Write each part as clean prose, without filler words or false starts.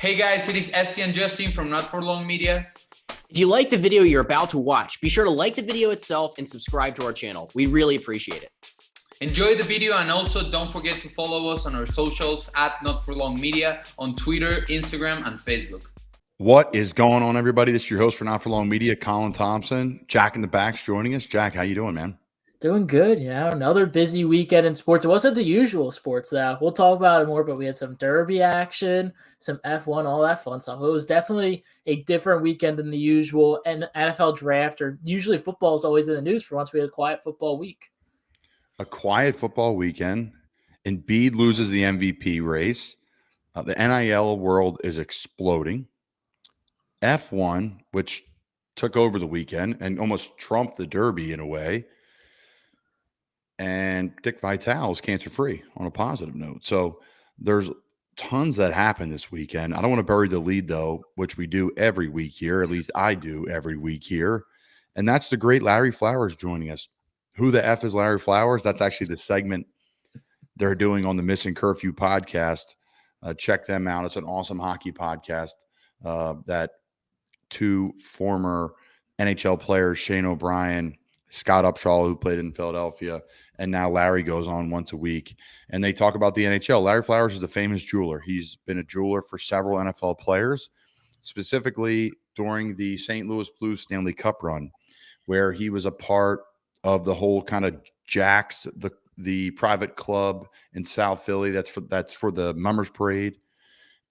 Hey guys, it is Esti and Justin from Not For Long Media. If you like the video you're about to watch, be sure to like the video itself and subscribe to our channel. We really appreciate it. Enjoy the video and also don't forget to follow us on our socials at Not For Long Media on Twitter, Instagram, and Facebook. What is going on, everybody? This is your host for Not For Long Media, Colin Thompson. Jack in the back's joining us. Jack, how you doing, man? Doing good. Another busy weekend in sports. It wasn't the usual sports, though. We'll talk about it more, but we had some Derby action, some F1, all that fun stuff. It was definitely a different weekend than the usual and NFL draft, or usually football is always in the news for once. We had a quiet football week. A quiet football weekend. Embiid loses the MVP race. The NIL world is exploding. F1, which took over the weekend and almost trumped the Derby in a way. And Dick Vitale is cancer-free on a positive note. So there's tons that happened this weekend. I don't want to bury the lead, though, which we do every week here. At least I do every week here. And that's the great Larry Flowers joining us. Who the F is Larry Flowers? That's actually the segment they're doing on the Missing Curfew podcast. Check them out. It's an awesome hockey podcast that two former NHL players, Shane O'Brien, Scott Upshaw, who played in Philadelphia, and now Larry goes on once a week, and they talk about the NHL. Larry Flowers is a famous jeweler. He's been a jeweler for several NFL players, specifically during the St. Louis Blues Stanley Cup run, where he was a part of the whole kind of Jack's, the private club in South Philly. That's for the Mummers Parade,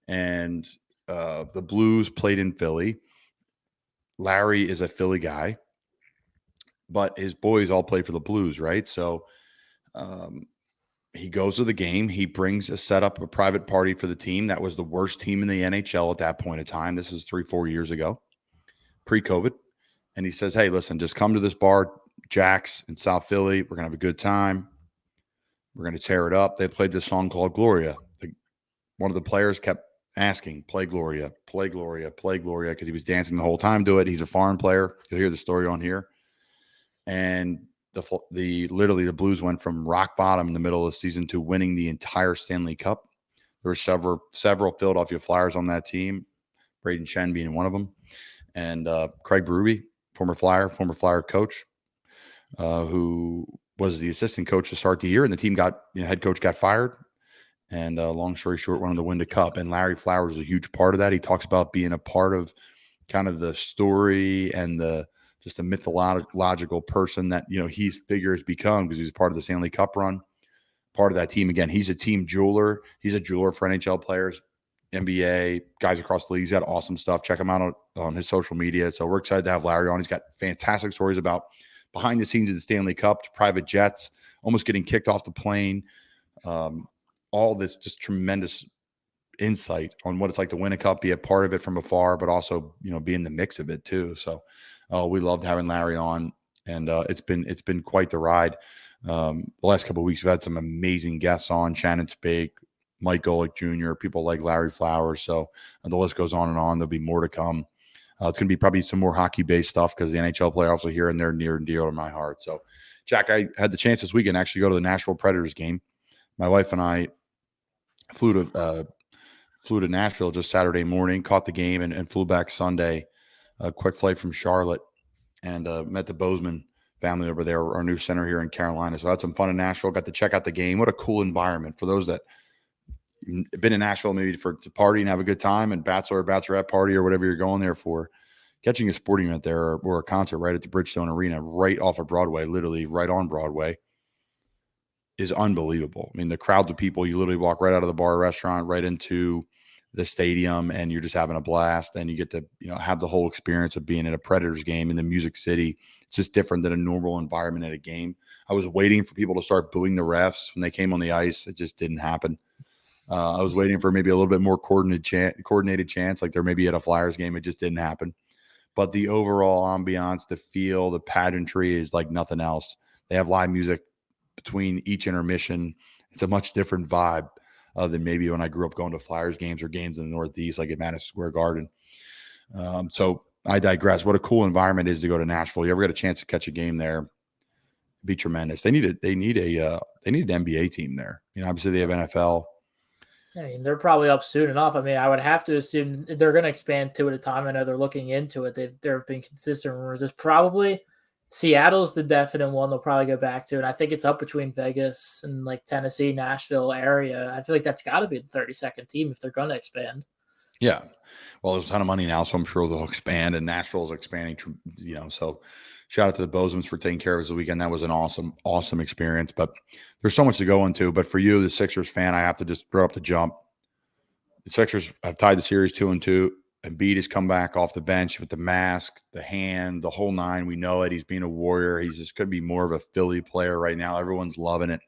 and the Blues played in Philly. Larry is a Philly guy, but his boys all play for the Blues, right? So he goes to the game. He set up a private party for the team. That was the worst team in the NHL at that point in time. This is 3-4 years ago, pre-COVID. And he says, hey, listen, just come to this bar, Jack's in South Philly. We're going to have a good time. We're going to tear it up. They played this song called Gloria. One of the players kept asking, play Gloria, play Gloria, play Gloria, because he was dancing the whole time to it. He's a foreign player. You'll hear the story on here. And literally the Blues went from rock bottom in the middle of the season to winning the entire Stanley Cup. There were several Philadelphia Flyers on that team, Braden Shen being one of them, and Craig Berube, former Flyer coach, who was the assistant coach to start the year, and the team head coach got fired. And long story short, wanted to win the cup. And Larry Flowers is a huge part of that. He talks about being a part of kind of the story and just a mythological person that, he figures become, because he's part of the Stanley Cup run, part of that team. Again, he's a team jeweler. He's a jeweler for NHL players, NBA, guys across the league. He's got awesome stuff. Check him out on his social media. So we're excited to have Larry on. He's got fantastic stories about behind the scenes of the Stanley Cup, private jets, almost getting kicked off the plane. All this just tremendous insight on what it's like to win a cup, be a part of it from afar, but also, be in the mix of it too. So we loved having Larry on, and it's been quite the ride. The last couple of weeks, we've had some amazing guests on: Shannon Spake, Mike Golick Jr., people like Larry Flowers. So the list goes on and on. There'll be more to come. It's going to be probably some more hockey-based stuff, because the NHL playoffs are here, and they're near and dear to my heart. So, Jack, I had the chance this weekend to actually go to the Nashville Predators game. My wife and I flew to Nashville just Saturday morning, caught the game, and flew back Sunday. A quick flight from Charlotte, and met the Bozeman family over there, our new center here in Carolina. So I had some fun in Nashville. Got to check out the game. What a cool environment for those that have been in Nashville maybe to party and have a good time, and bachelor or bachelorette party or whatever you're going there for. Catching a sporting event there or a concert right at the Bridgestone Arena, right off of Broadway, literally right on Broadway, is unbelievable. I mean, the crowds of people, you literally walk right out of the bar or restaurant right into the stadium, and you're just having a blast. And you get to, have the whole experience of being at a Predators game in the Music City. It's just different than a normal environment at a game. I was waiting for people to start booing the refs when they came on the ice. It just didn't happen. I was waiting for maybe a little bit more coordinated chance, like there may be at a Flyers game. It just didn't happen. But the overall ambiance, the feel, the pageantry is like nothing else. They have live music between each intermission. It's a much different vibe than maybe when I grew up going to Flyers games or games in the Northeast, like at Madison Square Garden. So I digress. What a cool environment it is to go to Nashville. You ever get a chance to catch a game there? It'd be tremendous. They need an NBA team there. Obviously they have NFL. I mean, they're probably up soon enough. I mean, I would have to assume they're going to expand 2 at a time. I know they're looking into it. There have been consistent rumors. It's probably Seattle's the definite one they'll probably go back to, and I think it's up between Vegas and like Tennessee, Nashville area. I feel like that's got to be the 32nd team if they're going to expand. Yeah. Well, there's a ton of money now, so I'm sure they'll expand, and Nashville's expanding, so shout out to the Bozems for taking care of us the weekend. That was an awesome experience, but there's so much to go into. But for you, the Sixers fan, I have to just throw up the jump. The Sixers have tied the series 2-2. Embiid has come back off the bench with the mask, the hand, the whole nine. We know it. He's being a warrior. He's just could be more of a Philly player right now. Everyone's loving it.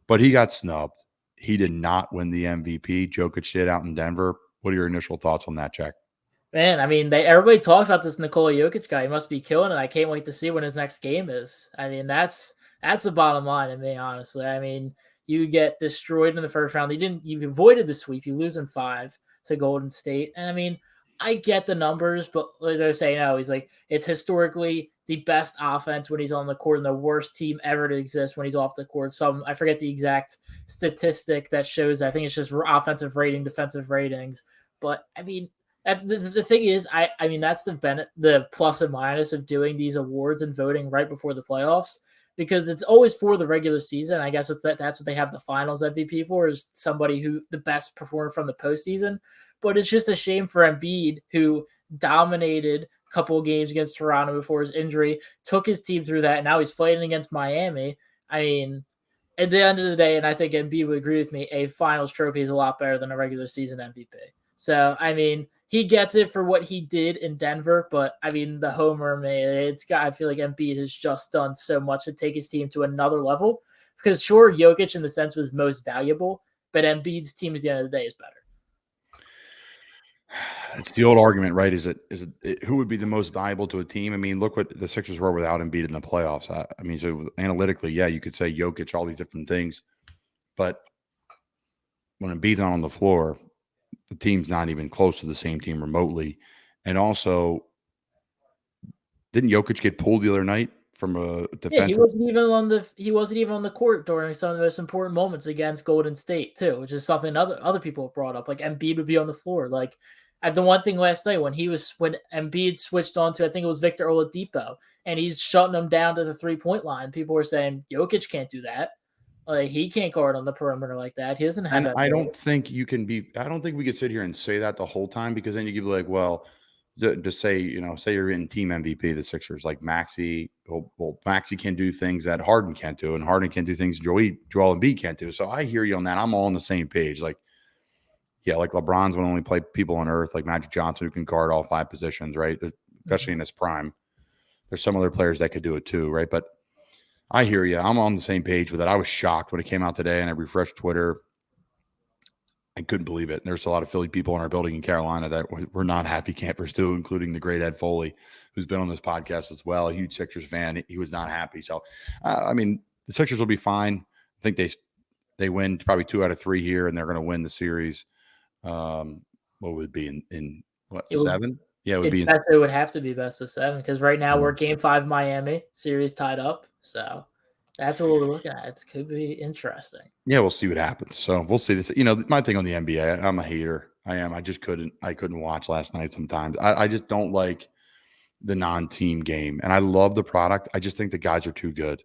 But he got snubbed. He did not win the MVP. Jokic did out in Denver. What are your initial thoughts on that, Jack? Man, I mean, everybody talks about this Nikola Jokic guy. He must be killing it. I can't wait to see when his next game is. I mean, that's the bottom line to me, honestly. I mean, you get destroyed in the first round. You avoided the sweep. You lose in 5 to Golden State. And I mean, I get the numbers, but they're saying, no, he's like, it's historically the best offense when he's on the court and the worst team ever to exist when he's off the court. I forget the exact statistic that shows. I think it's just offensive rating, defensive ratings. But I mean, the thing is, I mean, that's the plus and minus of doing these awards and voting right before the playoffs, because it's always for the regular season. I guess that's what they have the finals MVP for, is somebody who the best performer from the postseason. But it's just a shame for Embiid, who dominated a couple of games against Toronto before his injury, took his team through that, and now he's fighting against Miami. I mean, at the end of the day, and I think Embiid would agree with me, a finals trophy is a lot better than a regular season MVP. So, I mean, he gets it for what he did in Denver, but I mean, the homer, man, I feel like Embiid has just done so much to take his team to another level. Because sure, Jokic in the sense was most valuable, but Embiid's team at the end of the day is better. It's the old argument, right? Is it who would be the most valuable to a team? I mean, look what the Sixers were without Embiid in the playoffs. I mean, so analytically, yeah, you could say Jokic, all these different things, but when Embiid's not on the floor, the team's not even close to the same team remotely. And also, didn't Jokic get pulled the other night from a defensive? Yeah, he wasn't even on the court during some of the most important moments against Golden State too, which is something other people have brought up. Like Embiid would be on the floor. Like the one thing last night when Embiid switched on to, I think it was Victor Oladipo, and he's shutting them down to the 3-point line. People were saying Jokic can't do that. Like he can't guard on the perimeter like that. He doesn't have. And I don't think we could sit here and say that the whole time, because then you could be like, well, just say, say you're in team MVP, the Sixers, like Maxey. Well, Maxey can do things that Harden can't do, and Harden can do things Joel Embiid can't do. So I hear you on that. I'm all on the same page. Like, yeah, like LeBron's would only play people on earth, like Magic Johnson, who can guard all 5 positions, right? Especially in his prime. There's some other players that could do it too, right? But I hear you. I'm on the same page with it. I was shocked when it came out today, and I refreshed Twitter. I couldn't believe it. There's a lot of Philly people in our building in Carolina that were not happy campers too, including the great Ed Foley, who's been on this podcast as well, a huge Sixers fan. He was not happy. So, I mean, the Sixers will be fine. I think they win probably 2 out of 3 here, and they're going to win the series. What would it be in 7? Yeah, it would have to be best of 7, because right now we're Game 5 Miami, series tied up. So that's what we're looking at. It could be interesting. Yeah, we'll see what happens. So we'll see this. My thing on the NBA, I'm a hater. I am. I just couldn't watch last night sometimes. I just don't like the non-team game. And I love the product. I just think the guys are too good.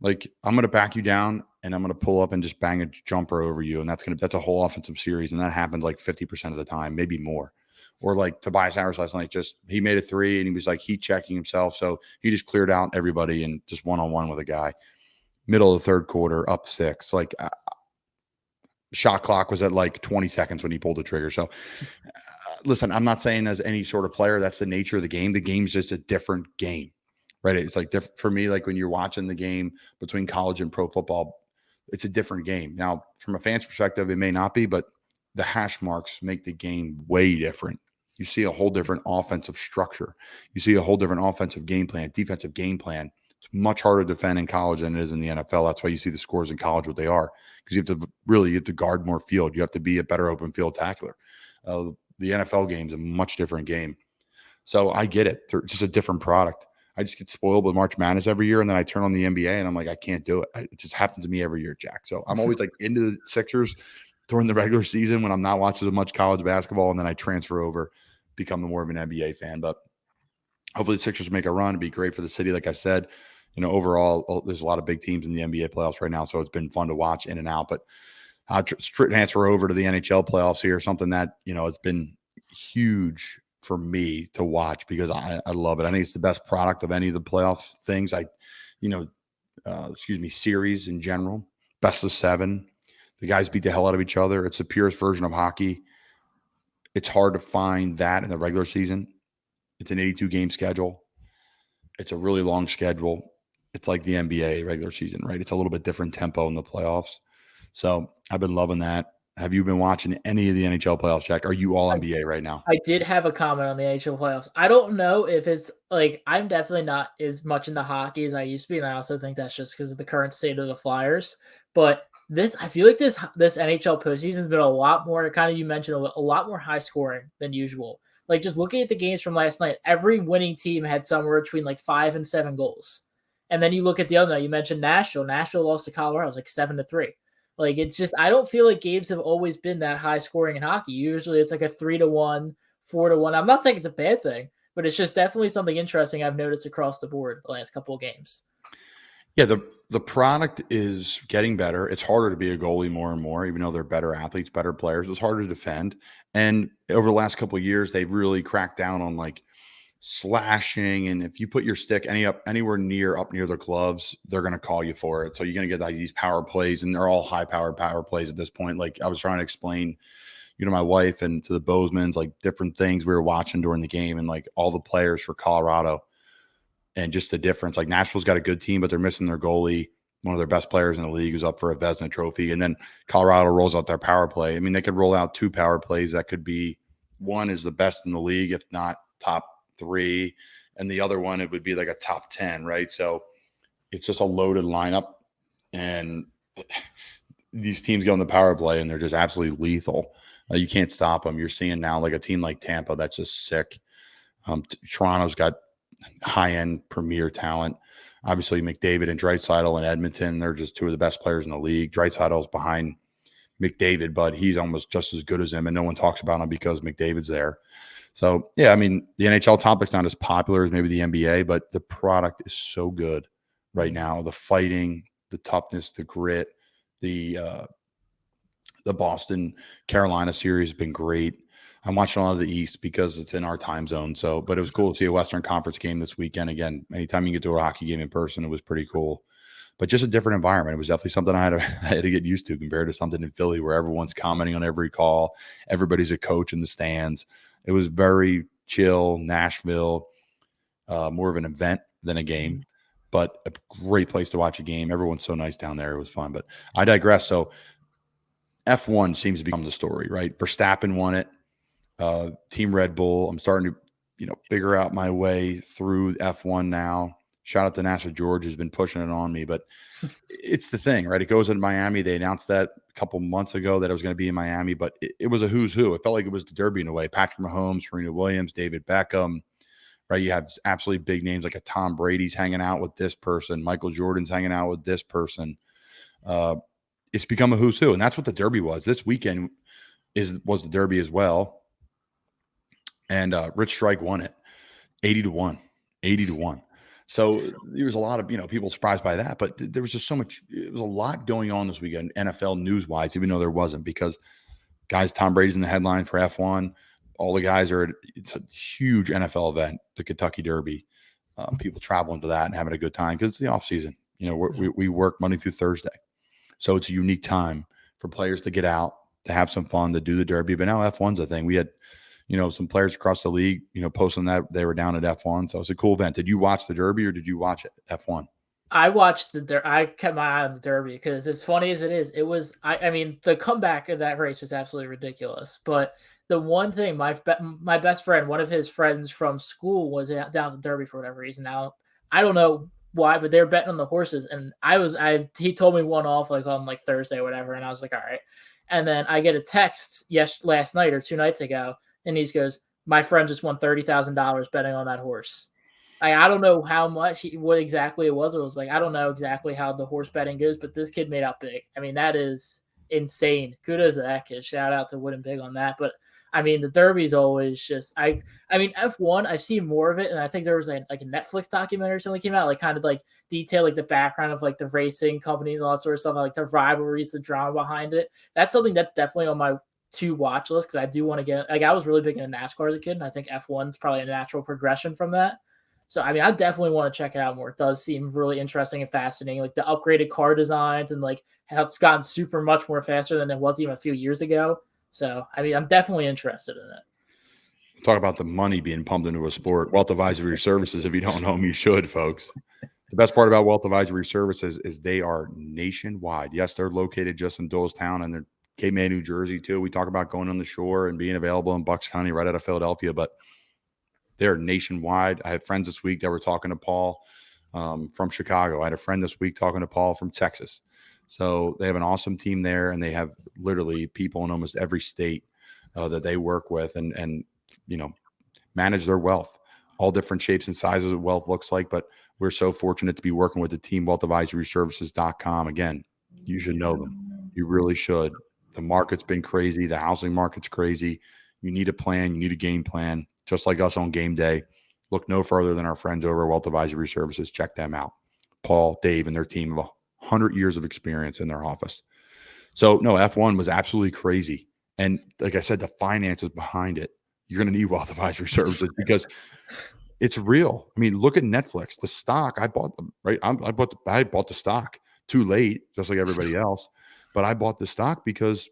Like, I'm going to back you down, and I'm going to pull up and just bang a jumper over you. And that's a whole offensive series. And that happens like 50% of the time, maybe more. Or like Tobias Harris last night, he made a 3 and he was like heat checking himself. So he just cleared out everybody and just one-on-one with a guy. Middle of the third quarter, up 6. Like, shot clock was at like 20 seconds when he pulled the trigger. So listen, I'm not saying as any sort of player, that's the nature of the game. The game's just a different game, right? It's like different for me. Like when you're watching the game between college and pro football, it's a different game. Now, from a fan's perspective, it may not be, but the hash marks make the game way different. You see a whole different offensive structure. You see a whole different offensive game plan, defensive game plan. It's much harder to defend in college than it is in the NFL. That's why you see the scores in college what they are, because you have to guard more field. You have to be a better open field tackler. The NFL game is a much different game. So I get it. It's just a different product. I just get spoiled with March Madness every year, and then I turn on the NBA, and I'm like, I can't do it. It just happens to me every year, Jack. So I'm always like into the Sixers during the regular season when I'm not watching as much college basketball, and then I transfer over, become more of an NBA fan. But hopefully the Sixers make a run. It'd be great for the city. Like I said, overall, there's a lot of big teams in the NBA playoffs right now, so it's been fun to watch in and out. But transfer over to the NHL playoffs here, something that, it's been huge for me to watch because I love it. I think it's the best product of any of the playoff things. Series in general, best of 7. The guys beat the hell out of each other. It's the purest version of hockey. It's hard to find that in the regular season. It's an 82-game schedule. It's a really long schedule. It's like the NBA regular season, right? It's a little bit different tempo in the playoffs. So I've been loving that. Have you been watching any of the NHL playoffs, Jack? Are you all NBA right now? I did have a comment on the NHL playoffs. I don't know if it's like, I'm definitely not as much into hockey as I used to be. And I also think that's just because of the current state of the Flyers. But I feel like this NHL postseason has been a lot more, kind of, you mentioned, a lot more high scoring than usual. Like, just looking at the games from last night, every winning team had somewhere between like 5 and 7 goals. And then you look at the other night, you mentioned Nashville. Nashville lost to Colorado. It was like 7-3. Like, it's just, I don't feel like games have always been that high scoring in hockey. Usually it's like a 3-1, 4-1. I'm not saying it's a bad thing, but it's just definitely something interesting I've noticed across the board the last couple of games. Yeah, the product is getting better. It's harder to be a goalie more and more, even though they're better athletes, better players. It's harder to defend. And over the last couple of years, they've really cracked down on like slashing. And if you put your stick anywhere up near the gloves, they're going to call you for it. So you're going to get like these power plays, and they're all high-powered power plays at this point. Like I was trying to explain, my wife and to the Bozeman's, like different things we were watching during the game, and like all the players for Colorado. And just the difference, like Nashville's got a good team, but they're missing their goalie, one of their best players in the league, who's up for a Vezina trophy. And then Colorado rolls out their power play. I mean, they could roll out 2 power plays. That could be, one is the best in the league, if not top 3. And the other one, it would be like a top 10, right? So it's just a loaded lineup. And these teams go in the power play, and they're just absolutely lethal. You can't stop them. You're seeing now like a team like Tampa that's just sick. Toronto's got high-end premier talent. Obviously, McDavid and Draisaitl in Edmonton, they're just 2 of the best players in the league. Draisaitl's behind McDavid, but he's almost just as good as him, and no one talks about him because McDavid's there. So, yeah, I mean, the NHL topic's not as popular as maybe the NBA, but the product is so good right now. The fighting, the toughness, the grit, the Boston-Carolina series has been great. I'm watching a lot of the East because it's in our time zone. So, but it was cool to see a Western Conference game this weekend. Again, anytime you get to a hockey game in person, it was pretty cool. But just a different environment. It was definitely something I had to get used to compared to something in Philly where everyone's commenting on every call. Everybody's a coach in the stands. It was very chill, Nashville, more of an event than a game, but a great place to watch a game. Everyone's so nice down there. It was fun. But I digress. So F1 seems to become the story, right? Verstappen won it. Team Red Bull. I'm starting to, figure out my way through F1 now. Shout out to NASA George, who's been pushing it on me, but it's the thing, right? It goes in Miami. They announced that a couple months ago that it was going to be in Miami, but it was a who's who. It felt like it was the Derby in a way. Patrick Mahomes, Serena Williams, David Beckham, right? You have absolutely big names like a Tom Brady's hanging out with this person. Michael Jordan's hanging out with this person. It's become a who's who, and that's what the Derby was. This weekend was the Derby as well. And Rich Strike won it 80-1. So there was a lot of, people surprised by that, but there was just so much, it was a lot going on this weekend, NFL news wise, even though there wasn't, because guys, Tom Brady's in the headline for F1. All the guys it's a huge NFL event, the Kentucky Derby. People traveling to that and having a good time because it's the off season. We work Monday through Thursday. So it's a unique time for players to get out, to have some fun, to do the Derby. But now F1's a thing. We had, some players across the league, posting that they were down at F1. So it's a cool event. Did you watch the Derby or did you watch it, F1? I watched I kept my eye on the Derby because as funny as it is, it was, I mean, the comeback of that race was absolutely ridiculous. But the one thing, my best friend, one of his friends from school was down at the Derby for whatever reason. Now, I don't know why, but they were betting on the horses. And he told me one off like on like Thursday or whatever. And I was like, all right. And then I get a text last night or 2 nights ago. And he goes, my friend just won $30,000 betting on that horse. I don't know how much, what exactly it was. It was like, I don't know exactly how the horse betting goes, but this kid made out big. I mean, that is insane. Kudos to that kid. Shout out to winning big on that. But I mean, the Derby is always just I mean F1. I've seen more of it, and I think there was like a Netflix documentary or something came out, like kind of like detail like the background of like the racing companies and all that sort of stuff, like the rivalries, the drama behind it. That's something that's definitely on my to watch list because I do want to get like I was really big into NASCAR as a kid, and I think F1 is probably a natural progression from that. So I mean, I definitely want to check it out more. It does seem really interesting and fascinating, like the upgraded car designs and like how it's gotten super much more faster than it was even a few years ago. So I mean, I'm definitely interested in it. Talk about the money being pumped into a sport. Wealth Advisory Services, if you don't know them, you should, folks. The best part about Wealth Advisory Services is they are nationwide. Yes, they're located just in Doylestown and they're Cape May, New Jersey, too. We talk about going on the shore and being available in Bucks County right out of Philadelphia, but they're nationwide. I had friends this week that were talking to Paul from Chicago. I had a friend this week talking to Paul from Texas. So they have an awesome team there, and they have literally people in almost every state that they work with and you know, manage their wealth. All different shapes and sizes of wealth looks like, but we're so fortunate to be working with the team, wealthadvisoryservices.com. Again, you should know them. You really should. The market's been crazy. The housing market's crazy. You need a plan. You need a game plan. Just like us on game day. Look no further than our friends over at Wealth Advisory Services. Check them out. Paul, Dave, and their team of 100 years of experience in their office. So, no, F1 was absolutely crazy. And like I said, the finances behind it, you're going to need Wealth Advisory Services because it's real. I mean, look at Netflix. The stock, I bought them, right? I bought the stock too late, just like everybody else. But I bought the stock because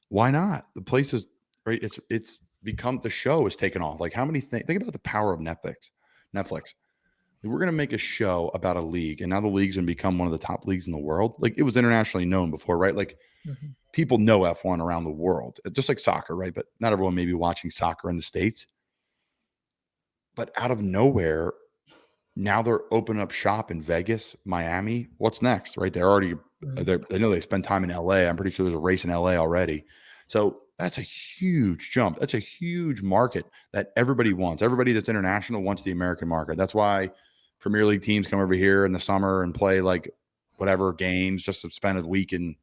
why not? The place is, right? It's become, the show has taken off. Like how many things, think about the power of Netflix. We're going to make a show about a league, and now the league's going to become one of the top leagues in the world. Like it was internationally known before, right? Like people know F1 around the world, just like soccer, right? But not everyone may be watching soccer in the States. But out of nowhere, now they're opening up shop in Vegas, Miami. What's next, right? They're already, I know they spend time in LA. I'm pretty sure there's a race in LA already. So that's a huge jump. That's a huge market that everybody wants. Everybody that's international wants the American market. That's why Premier League teams come over here in the summer and play like whatever games just to spend a week in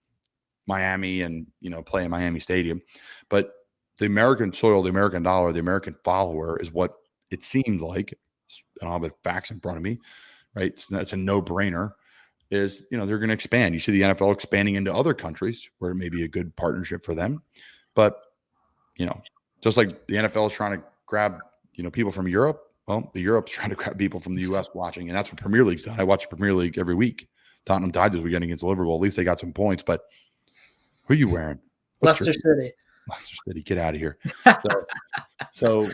Miami and, you know, play in Miami Stadium. But the American soil, the American dollar, the American follower is what it seems like. I don't have the facts in front of me, right? That's a no-brainer. Is, you know, they're going to expand. You see the NFL expanding into other countries where it may be a good partnership for them. But, you know, just like the NFL is trying to grab, you know, people from Europe, well, the Europe's trying to grab people from the U.S. watching, and that's what Premier League's done. I watch Premier League every week. Tottenham died this weekend against Liverpool. At least they got some points. But who are you wearing? Leicester City. Leicester City, get out of here. So,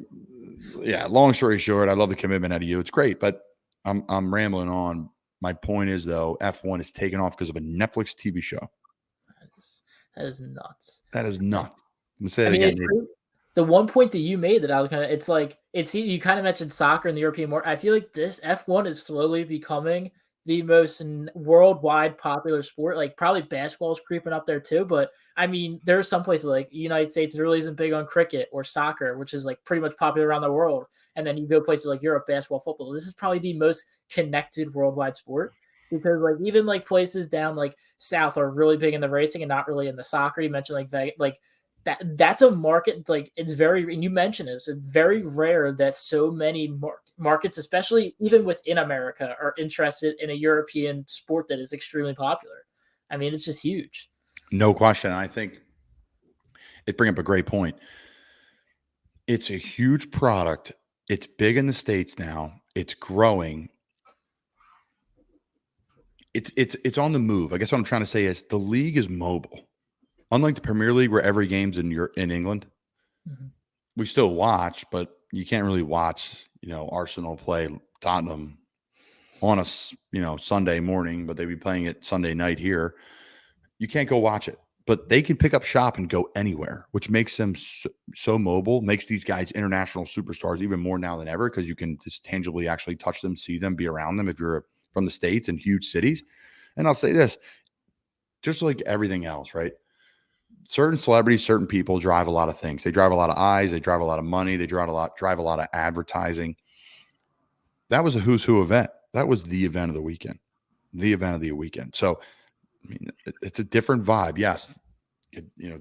yeah, long story short, I love the commitment out of you. It's great, but I'm rambling on. My point is, though, F1 is taken off because of a Netflix TV show. That is nuts. That is nuts. I'm going to say it again. The one point that you made that I was it's like, you kind of mentioned soccer in the European market. I feel like this F1 is slowly becoming the most worldwide popular sport. Like probably basketball is creeping up there too. But I mean, there are some places like the United States really isn't big on cricket or soccer, which is like pretty much popular around the world. And then you go places like Europe, basketball, football. This is probably the most connected worldwide sport because like even like places down like south are really big in the racing and not really in the soccer. You mentioned like Vegas, like that's a market, like it's very, and you mentioned it's very rare that so many markets, especially even within America, are interested in a European sport that is extremely popular. I mean, it's just huge. No question. I think it brings up a great point. It's a huge product. It's big in the States now. It's growing. It's on the move. I guess what I'm trying to say is the league is mobile. Unlike the Premier League, where every game's in England, we still watch, but you can't really watch, you know, Arsenal play Tottenham on a, you know, Sunday morning, but they'd be playing it Sunday night here. You can't go watch it, but they can pick up shop and go anywhere, which makes them so mobile, makes these guys international superstars even more now than ever because you can just tangibly actually touch them, see them, be around them if you're from the States and huge cities. And I'll say this, just like everything else, right? Certain celebrities, certain people drive a lot of things. They drive a lot of eyes. They drive a lot of money. They drive a lot of advertising. That was a who's who event. That was the event of the weekend. So I mean, it's a different vibe. Yes.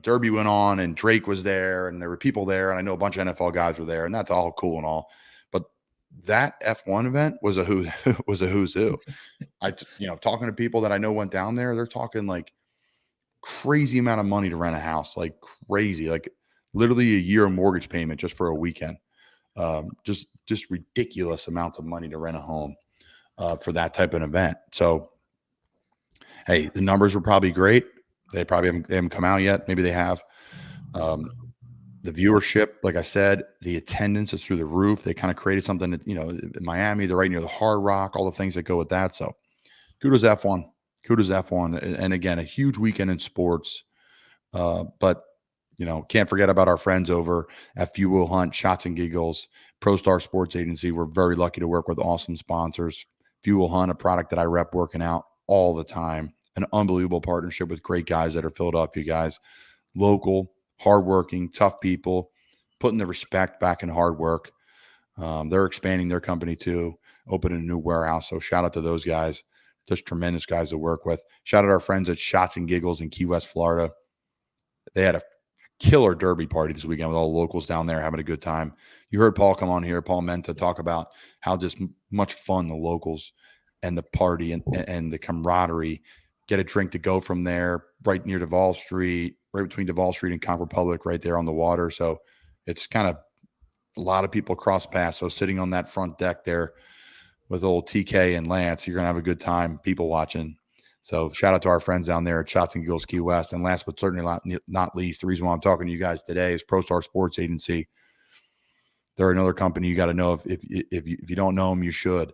Derby went on and Drake was there and there were people there. And I know a bunch of NFL guys were there, and that's all cool and all. But that F1 event was a who's who. Talking to people that I know went down there, they're talking like crazy amount of money to rent a house, like crazy, like literally a year of mortgage payment just for a weekend. Just ridiculous amounts of money to rent a home for that type of event. So, hey, the numbers were probably great. They probably haven't come out yet. Maybe they have. The viewership, like I said, the attendance is through the roof. They kind of created something that, in Miami, they're right near the Hard Rock, all the things that go with that. So kudos F1. Kudos F1. And again, a huge weekend in sports. But, can't forget about our friends over at Fuel Hunt, Shots and Giggles, ProStar Sports Agency. We're very lucky to work with awesome sponsors. Fuel Hunt, a product that I rep working out all the time. An unbelievable partnership with great guys that are Philadelphia guys. Local, hardworking, tough people, putting the respect back in hard work. They're expanding their company too, opening a new warehouse. So shout out to those guys. Just tremendous guys to work with. Shout out our friends at Shots and Giggles in Key West, Florida. They had a killer derby party this weekend with all the locals down there having a good time. You heard Paul come on here, Paul Menta, talk about how just much fun the locals and the party and the camaraderie. Get a drink to go from there, right near Duval Street, right between Duval Street and Concord Public, right there on the water. So it's kind of a lot of people cross paths. So sitting on that front deck there with old TK and Lance, you're going to have a good time, people watching. So shout out to our friends down there at Shots and Giggles Key West. And last but certainly not least, the reason why I'm talking to you guys today is ProStar Sports Agency. They're another company you got to know. If you don't know them, you should.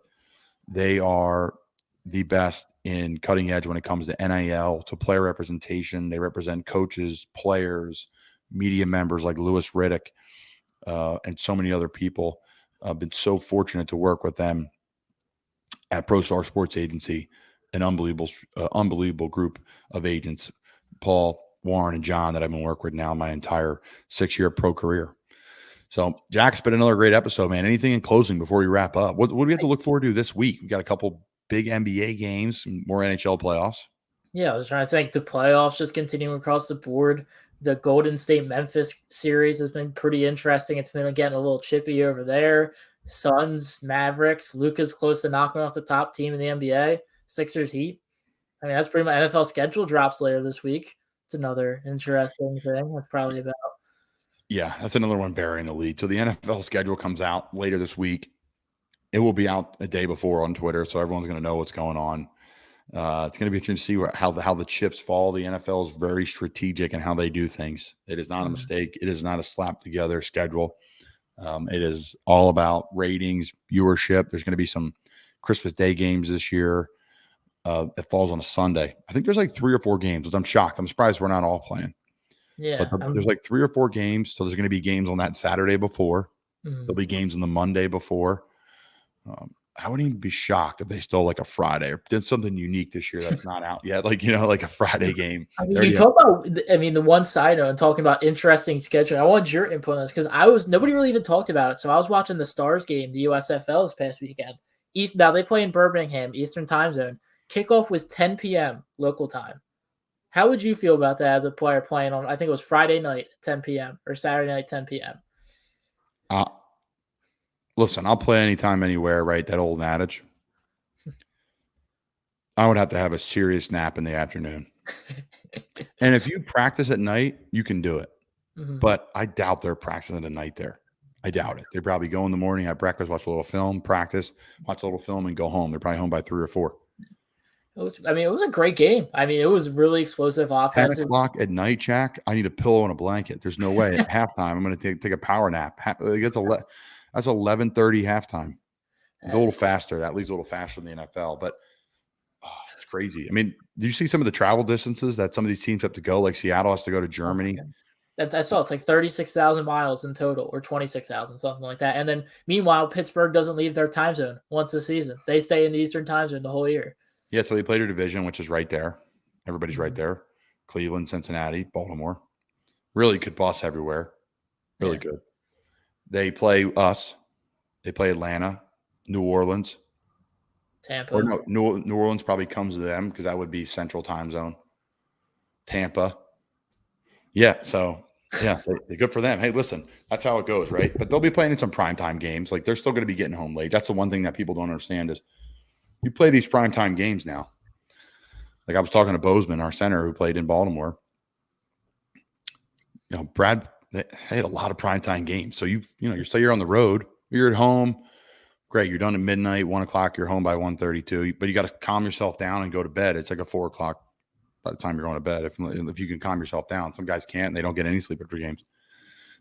They are the best in cutting edge when it comes to NIL, to player representation. They represent coaches, players, media members like Louis Riddick, and so many other people. I've been so fortunate to work with them at ProStar Sports Agency, an unbelievable group of agents, Paul, Warren, and John, that I've been working with now my entire 6-year pro career. So, Jack, it's been another great episode, man. Anything in closing before we wrap up? What do we have to look forward to this week? We got a couple big NBA games, more NHL playoffs. Yeah, I was trying to think the playoffs just continuing across the board. The Golden State Memphis series has been pretty interesting. It's been getting a little chippy over there. Suns, Mavericks, Luka's close to knocking off the top team in the NBA. Sixers, Heat. I mean, that's pretty much NFL schedule drops later this week. It's another interesting thing. That's probably about. Yeah, that's another one burying the lead. So the NFL schedule comes out later this week. It will be out a day before on Twitter, so everyone's going to know what's going on. It's going to be interesting to see how the chips fall. The NFL is very strategic in how they do things. It is not a mistake. It is not a slap together schedule. It is all about ratings, viewership. There's going to be some Christmas Day games this year. It falls on a Sunday. I think there's like 3 or 4 games, which I'm shocked. I'm surprised we're not all playing. Yeah. But there's like 3 or 4 games. So there's going to be games on that Saturday before. There'll be games on the Monday before. I wouldn't even be shocked if they stole like a Friday or did something unique this year that's not out yet. Like, like a Friday game. I mean, you talk about, the one side note and talking about interesting scheduling. I want your input on this because nobody really even talked about it. So I was watching the Stars game, the USFL this past weekend. Now they play in Birmingham, Eastern time zone. Kickoff was 10 p.m. local time. How would you feel about that as a player playing on, I think it was Friday night, 10 p.m. or Saturday night, 10 p.m.? Listen, I'll play anytime, anywhere, right? That old adage. I would have to have a serious nap in the afternoon. And if you practice at night, you can do it. But I doubt they're practicing at night there. I doubt it. They probably go in the morning, have breakfast, watch a little film, practice, watch a little film, and go home. They're probably home by 3 or 4. It was a great game. It was really explosive offense. 10 o'clock at night, Jack, I need a pillow and a blanket. There's no way. At halftime, I'm going to take a power nap. That's 11:30 halftime. It's a little faster. That leaves a little faster than the NFL, but it's crazy. Do you see some of the travel distances that some of these teams have to go? Like Seattle has to go to Germany. I saw it's like 36,000 miles in total, or 26,000, something like that. And then meanwhile, Pittsburgh doesn't leave their time zone once a season. They stay in the Eastern time zone the whole year. Yeah, so they play their division, which is right there. Everybody's right there. Cleveland, Cincinnati, Baltimore. Really good boss everywhere. Really good. They play us. They play Atlanta, New Orleans. Tampa. Or no, New Orleans probably comes to them because that would be Central Time Zone. Tampa. Yeah, so yeah, good for them. Hey, listen, that's how it goes, right? But they'll be playing in some primetime games. Like they're still going to be getting home late. That's the one thing that people don't understand is you play these primetime games now. Like I was talking to Bozeman, our center who played in Baltimore. You know, Brad, they had a lot of primetime games. So you're still here on the road. You're at home. Great. You're done at midnight, 1 o'clock. You're home by 1:32. But you got to calm yourself down and go to bed. It's like a 4 o'clock by the time you're going to bed. If you can calm yourself down. Some guys can't. And they don't get any sleep after games.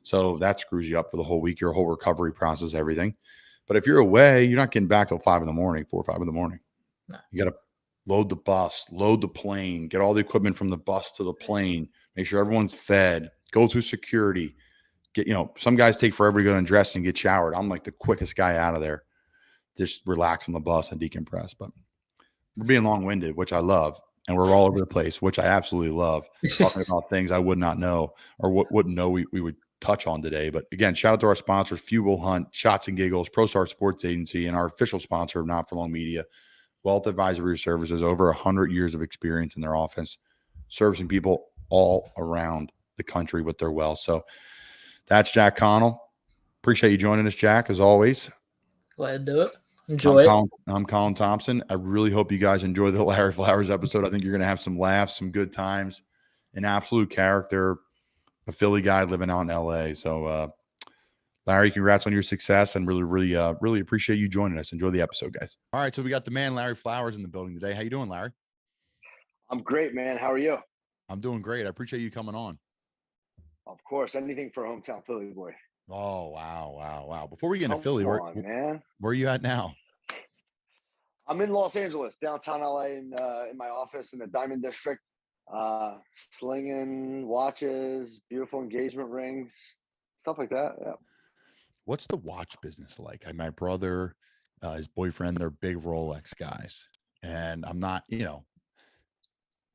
So that screws you up for the whole week, your whole recovery process, everything. But if you're away, you're not getting back till 5 in the morning, 4 or 5 in the morning. No. You got to load the bus, load the plane, get all the equipment from the bus to the plane, make sure everyone's fed, go through security. Some guys take forever to go and dress and get showered. I'm like the quickest guy out of there. Just relax on the bus and decompress. But we're being long-winded, which I love. And we're all over the place, which I absolutely love. Talking about things I would not know or wouldn't know we would touch on today. But again, shout out to our sponsors, Fuel Hunt, Shots and Giggles, ProStar Sports Agency, and our official sponsor of Not For Long Media, Wealth Advisory Services. Over 100 years of experience in their office, servicing people all around the country with their wealth. So that's Jack Connell. Appreciate you joining us, Jack, as always. Go ahead and do it. Enjoy it. I'm Colin Thompson. I really hope you guys enjoy the Larry Flowers episode. I think you're going to have some laughs, some good times, an absolute character, a Philly guy living out in LA. So, Larry, congrats on your success and really appreciate you joining us. Enjoy the episode, guys. All right. So we got the man, Larry Flowers, in the building today. How you doing, Larry? I'm great, man. How are you? I'm doing great. I appreciate you coming on. Of course. Anything for a hometown Philly boy. Oh, wow. Before we get into Philly, where are you at now? I'm in Los Angeles, downtown LA, in my office in the Diamond District, slinging watches, beautiful engagement rings, stuff like that. Yeah. What's the watch business like? My brother, his boyfriend, they're big Rolex guys. And I'm not,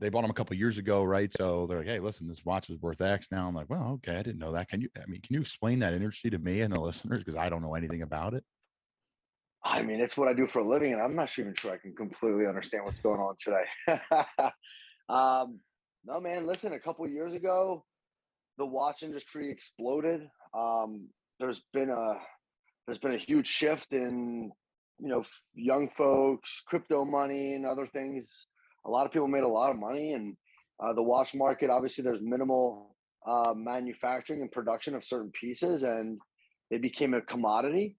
they bought them a couple of years ago, right? So they're like, hey, listen, this watch is worth X now. I'm like, well, okay, I didn't know that. Can you explain that industry to me and the listeners? Because I don't know anything about it. I mean, it's what I do for a living, and I'm not even sure I can completely understand what's going on today. No, man, listen, a couple of years ago, the watch industry exploded. There's been a huge shift in, young folks, crypto money and other things. A lot of people made a lot of money, and the watch market, obviously there's minimal manufacturing and production of certain pieces, and they became a commodity,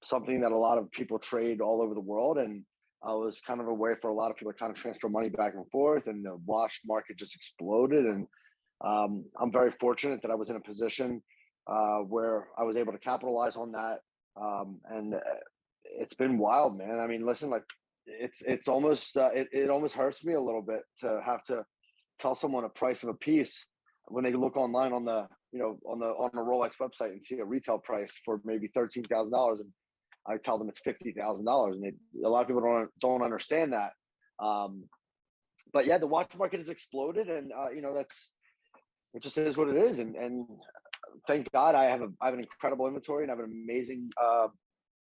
something that a lot of people trade all over the world. And was kind of a way for a lot of people to kind of transfer money back and forth, and the watch market just exploded. And I'm very fortunate that I was in a position where I was able to capitalize on that. And it's been wild, man. I mean, listen, like it's almost it almost hurts me a little bit to have to tell someone a price of a piece when they look online on the on the Rolex website and see a retail price for maybe $13,000, and I tell them it's $50,000, and a lot of people don't understand that. But yeah, the watch market has exploded, and it just is what it is. And thank God I have an incredible inventory, and I have an amazing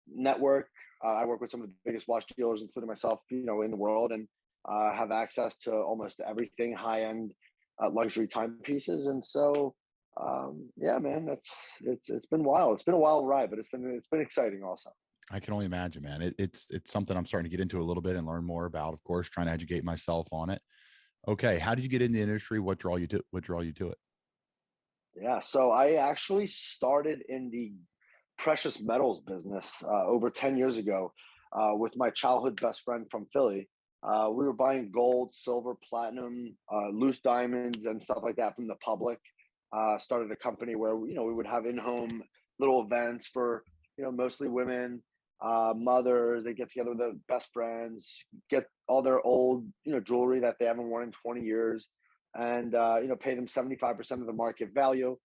network. I work with some of the biggest watch dealers, including myself, in the world, and have access to almost everything high-end luxury timepieces. And so, yeah, man, it's been wild. It's been a wild ride, but it's been exciting also. I can only imagine, man. It's something I'm starting to get into a little bit and learn more about, of course, trying to educate myself on it. Okay. How did you get in the industry? What drew you to it? Yeah. So I actually started in the precious metals business over 10 years ago with my childhood best friend from Philly. We were buying gold, silver, platinum, loose diamonds and stuff like that from the public. Started a company where, we would have in-home little events for, mostly women, mothers. They get together with their best friends, get all their old, jewelry that they haven't worn in 20 years, and, pay them 75% of the market value.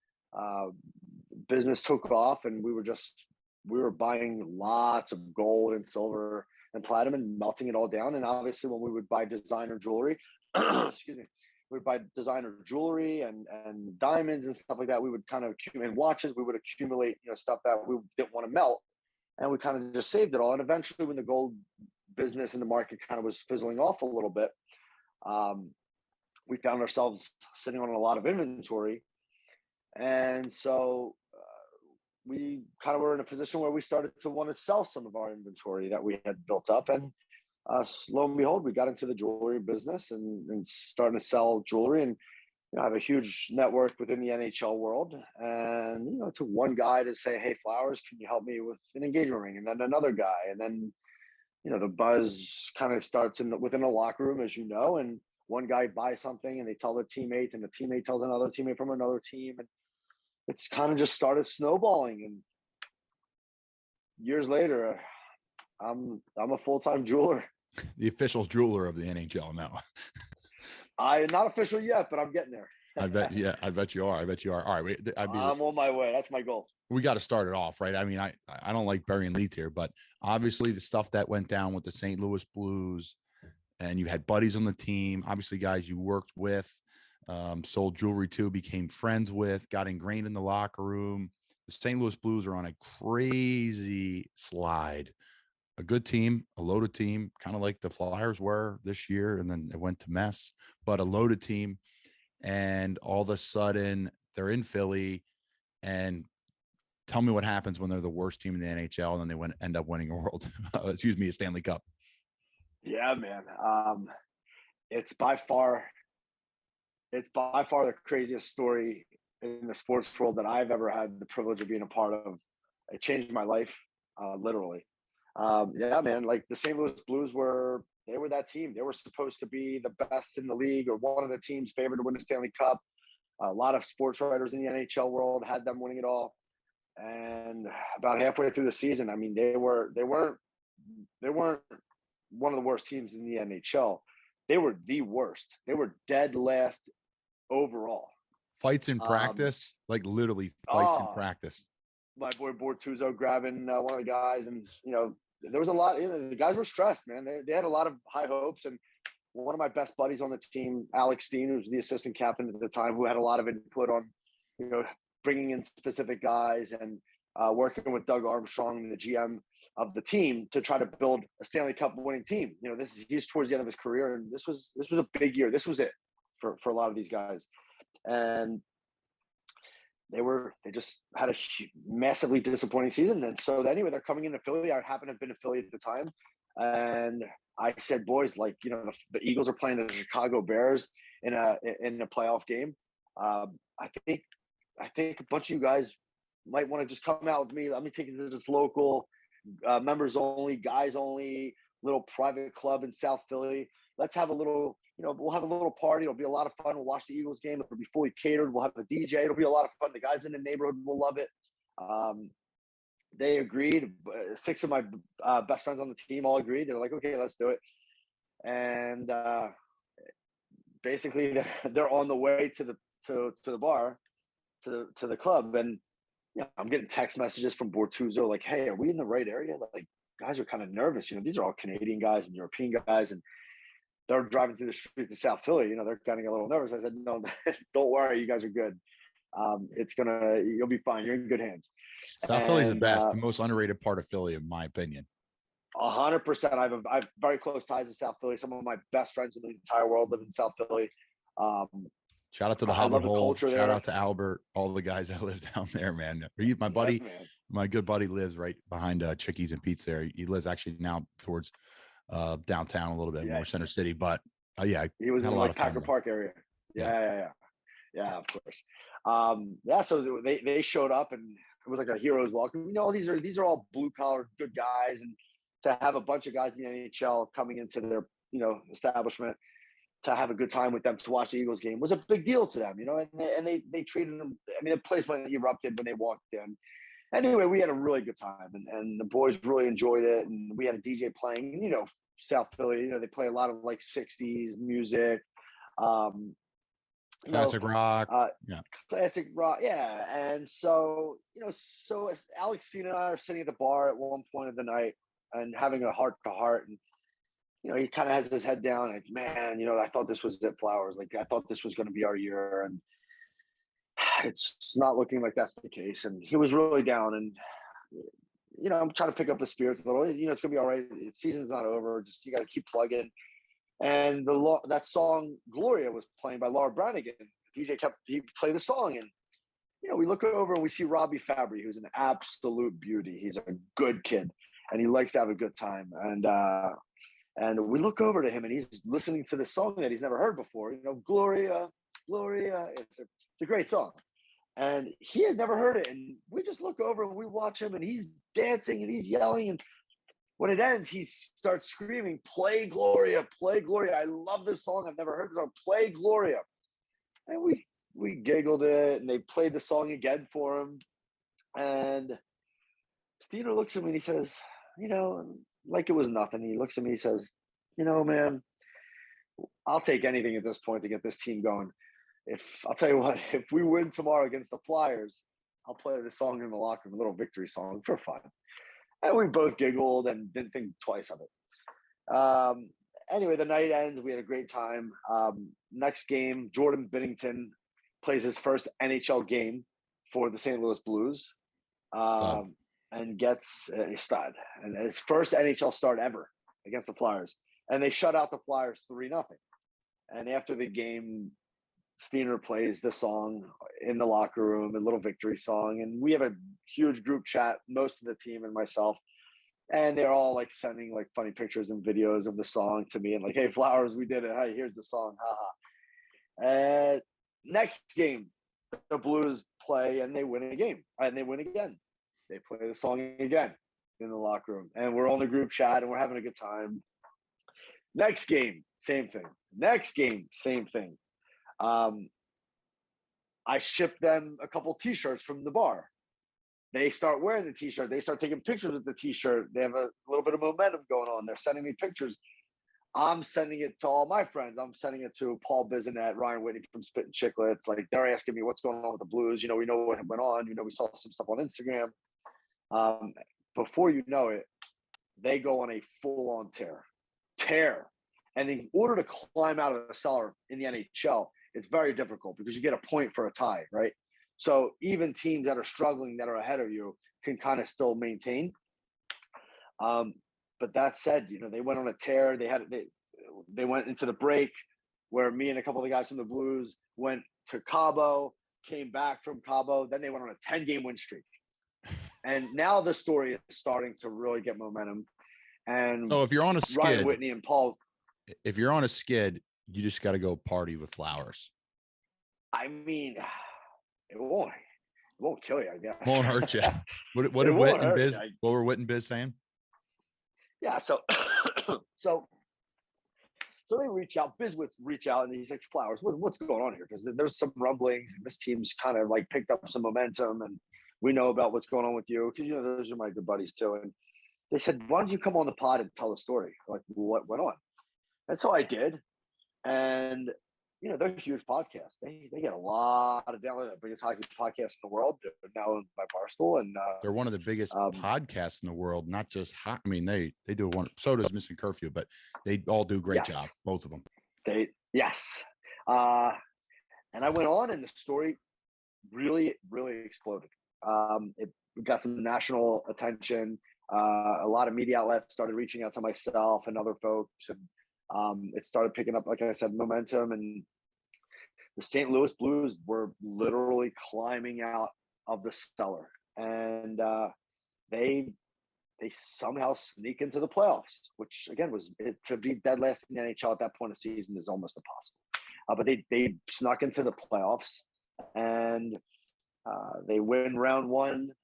Business took off, and we were buying lots of gold and silver and platinum and melting it all down. And obviously when we would buy designer jewelry, excuse me, we would buy designer jewelry and diamonds and stuff like that. We would kind of accumulate watches. We would accumulate, stuff that we didn't want to melt, and we kind of just saved it all. And eventually when the gold business and the market kind of was fizzling off a little bit, we found ourselves sitting on a lot of inventory. And so we kind of were in a position where we started to want to sell some of our inventory that we had built up. And lo and behold, we got into the jewelry business and starting to sell jewelry. And I have a huge network within the NHL world. And, to one guy to say, hey, Flowers, can you help me with an engagement ring? And then another guy. And then, the buzz kind of starts within a locker room, as you know, and one guy buys something and they tell their teammate, and the teammate tells another teammate from another team. And it's kind of just started snowballing. And years later, I'm a full-time jeweler. The official jeweler of the NHL now. I'm not official yet, but I'm getting there. I bet you are. All right. I'm on my way. That's my goal. We got to start it off, right? I mean, I don't like burying leads here, but obviously the stuff that went down with the St. Louis Blues, and you had buddies on the team, obviously guys you worked with, sold jewelry to, became friends with, got ingrained in the locker room. The St. Louis Blues are on a crazy slide. A good team, a loaded team, kind of like the Flyers were this year, and then it went to mess, but a loaded team. And all of a sudden they're in Philly, and tell me what happens when they're the worst team in the NHL and then they end up winning a Stanley Cup. Yeah, man. It's by far the craziest story in the sports world that I've ever had the privilege of being a part of. It changed my life, literally. Yeah, man. Like the St. Louis Blues were that team. They were supposed to be the best in the league, or one of the teams favored to win the Stanley Cup. A lot of sports writers in the NHL world had them winning it all. And about halfway through the season, I mean, they weren't one of the worst teams in the NHL. They were the worst. They were dead last overall. Fights in practice, like literally fights in practice. My boy Bortuzzo grabbing one of the guys, and there was a lot. The guys were stressed, man. They had a lot of high hopes, and one of my best buddies on the team, Alex Steen, who was the assistant captain at the time, who had a lot of input on, bringing in specific guys and working with Doug Armstrong, the GM of the team, to try to build a Stanley Cup winning team. He's towards the end of his career, and this was a big year. This was it for a lot of these guys, and they just had a massively disappointing season. And so anyway, they're coming into Philly. I happened to have been in Philly at the time, and I said, boys, the Eagles are playing the Chicago Bears in a playoff game. I think a bunch of you guys might want to just come out with me. Let me take you to this local members only, guys only, little private club in South Philly. Let's have a little, we'll have a little party. It'll be a lot of fun. We'll watch the Eagles game. It'll be fully catered. We'll have a DJ. It'll be a lot of fun. The guys in the neighborhood will love it. They agreed. 6 of my best friends on the team all agreed. They're like, okay, let's do it. And basically they're on the way to the bar, to the club. And I'm getting text messages from Bortuzzo like, hey, are we in the right area? Like, guys are kind of nervous. These are all Canadian guys and European guys, and they're driving through the streets of South Philly. They're getting a little nervous. I said, no, don't worry. You guys are good. You'll be fine. You're in good hands. South Philly's the best, the most underrated part of Philly, in my opinion. 100%. I have very close ties to South Philly. Some of my best friends in the entire world live in South Philly. Shout out to the Hubbard Hole. Shout out to Albert, all the guys that live down there, man. My buddy, my good buddy lives right behind Chickies and Pete's there. He lives actually now towards downtown a little bit more Center City, but he was in the Packer Park area. Yeah, of course. So they showed up, and it was like a hero's welcome. These are all blue collar good guys, and to have a bunch of guys in the NHL coming into their establishment to have a good time with them, to watch the Eagles game, was a big deal to them, and they treated them. I mean, the place went erupted when they walked in. Anyway, we had a really good time, and the boys really enjoyed it, and we had a DJ playing. South Philly, they play a lot of like 60s music, classic rock, classic rock, And so so Alex Steen and I are sitting at the bar at one point of the night and having a heart to heart, and he kind of has his head down, like, man, I thought this was it, Flowers. Like, I thought this was going to be our year, and it's not looking like that's the case. And he was really down, and I'm trying to pick up the spirits a little. It's gonna be all right. Season's not over. Just you got to keep plugging. And that song Gloria was playing by Laura Branigan. DJ he played the song, and we look over and we see Robbie Fabry, who's an absolute beauty. He's a good kid, and he likes to have a good time. And we look over to him, and he's listening to this song that he's never heard before. Gloria, Gloria. It's a great song. And he had never heard it. And we just look over and we watch him, and he's dancing and he's yelling. And when it ends, he starts screaming, play Gloria, play Gloria. I love this song. I've never heard this song. Play Gloria. And we giggled it, and they played the song again for him. And Steiner looks at me and he says, like it was nothing. He looks at me, he says, man, I'll take anything at this point to get this team going. I'll tell you what, if we win tomorrow against the Flyers, I'll play this song in the locker room, a little victory song for fun. And we both giggled and didn't think twice of it. Anyway, the night ends. We had a great time. Next game, Jordan Binnington plays his first NHL game for the St. Louis Blues and gets a stud. And his first NHL start ever against the Flyers. And they shut out the Flyers 3-0. And after the game, Steiner plays the song in the locker room, a little victory song. And we have a huge group chat, most of the team and myself. And they're all like sending like funny pictures and videos of the song to me and like, hey, Flowers, we did it. Hey, here's the song. Haha. Next game, the Blues play and they win a game. And they win again. They play the song again in the locker room. And we're on the group chat and we're having a good time. Next game, same thing. Next game, same thing. I shipped them a couple T-shirts from the bar. They start wearing the T-shirt. They start taking pictures with the T-shirt. They have a little bit of momentum going on. They're sending me pictures. I'm sending it to all my friends. I'm sending it to Paul Bisonet, Ryan Whitney from Spittin' Chicklets. Like, they're asking me what's going on with the Blues. We know what went on. We saw some stuff on Instagram. Before you know it, they go on a full-on tear. And in order to climb out of the cellar in the NHL, it's very difficult because you get a point for a tie, right? So even teams that are struggling, that are ahead of you, can kind of still maintain. But that said, they went on a tear. They went into the break where me and a couple of the guys from the Blues went to Cabo, came back from Cabo. Then they went on a 10-game win streak. And now the story is starting to really get momentum. And so if you're on a skid, Ryan Whitney and Paul. If you're on a skid, you just got to go party with Flowers. I mean, it won't kill you, I guess. Won't hurt you. What were Whit and Biz saying? Yeah, so they reach out. Biz would reach out, and he's like, Flowers, what's going on here? Because there's some rumblings, and this team's kind of like picked up some momentum, and we know about what's going on with you because those are my good buddies too. And they said, why don't you come on the pod and tell the story, like what went on? And so I did, and they're a huge podcast. They get a lot of downloads. The biggest hockey podcast in the world. They're now owned by Barstool, and they're one of the biggest podcasts in the world. Not just hot. I mean, they do one. So does Missing Curfew, but they all do a great job. Both of them. Yes. And I went on, and the story really, really exploded. It got some national attention. A lot of media outlets started reaching out to myself and other folks, and it started picking up, like I said, momentum. And the St. Louis Blues were literally climbing out of the cellar, and they somehow sneak into the playoffs, which again to be dead last in the NHL at that point of season is almost impossible. But they snuck into the playoffs, and they win round one.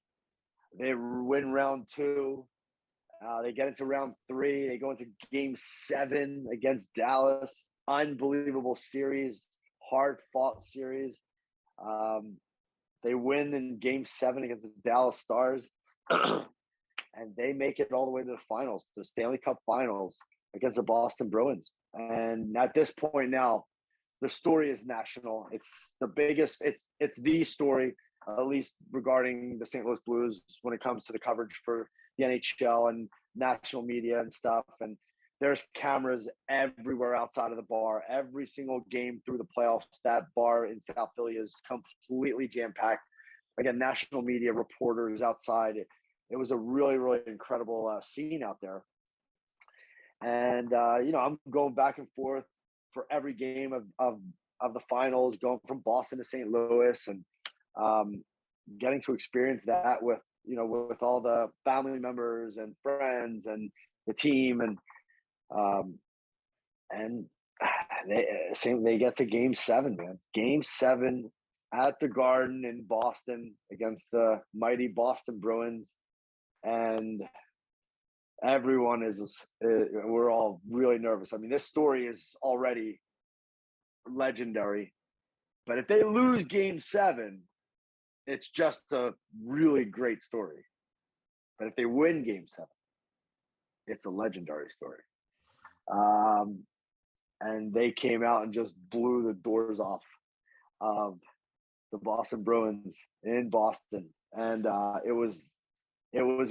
They win round two. They get into round three. They go into game 7 against Dallas. Unbelievable series, hard-fought series. They win in game 7 against the Dallas Stars. And they make it all the way to the finals, the Stanley Cup finals against the Boston Bruins. And at this point now, the story is national. It's the biggest, it's the story, at least regarding the St. Louis Blues when it comes to the coverage for the NHL and national media and stuff. And there's cameras everywhere outside of the bar. Every single game through the playoffs, that bar in South Philly is completely jam-packed. Again, national media reporters outside. it was a really, really incredible scene out there. And I'm going back and forth for every game of the finals, going from Boston to St. Louis, and getting to experience that with all the family members and friends and the team, and they get to Game 7, man. Game 7 at the Garden in Boston against the mighty Boston Bruins, and everyone we're all really nervous. I mean, this story is already legendary, but if they lose Game 7, it's just a really great story. But if they win Game 7, it's a legendary story. And they came out and just blew the doors off of the Boston Bruins in Boston, and it was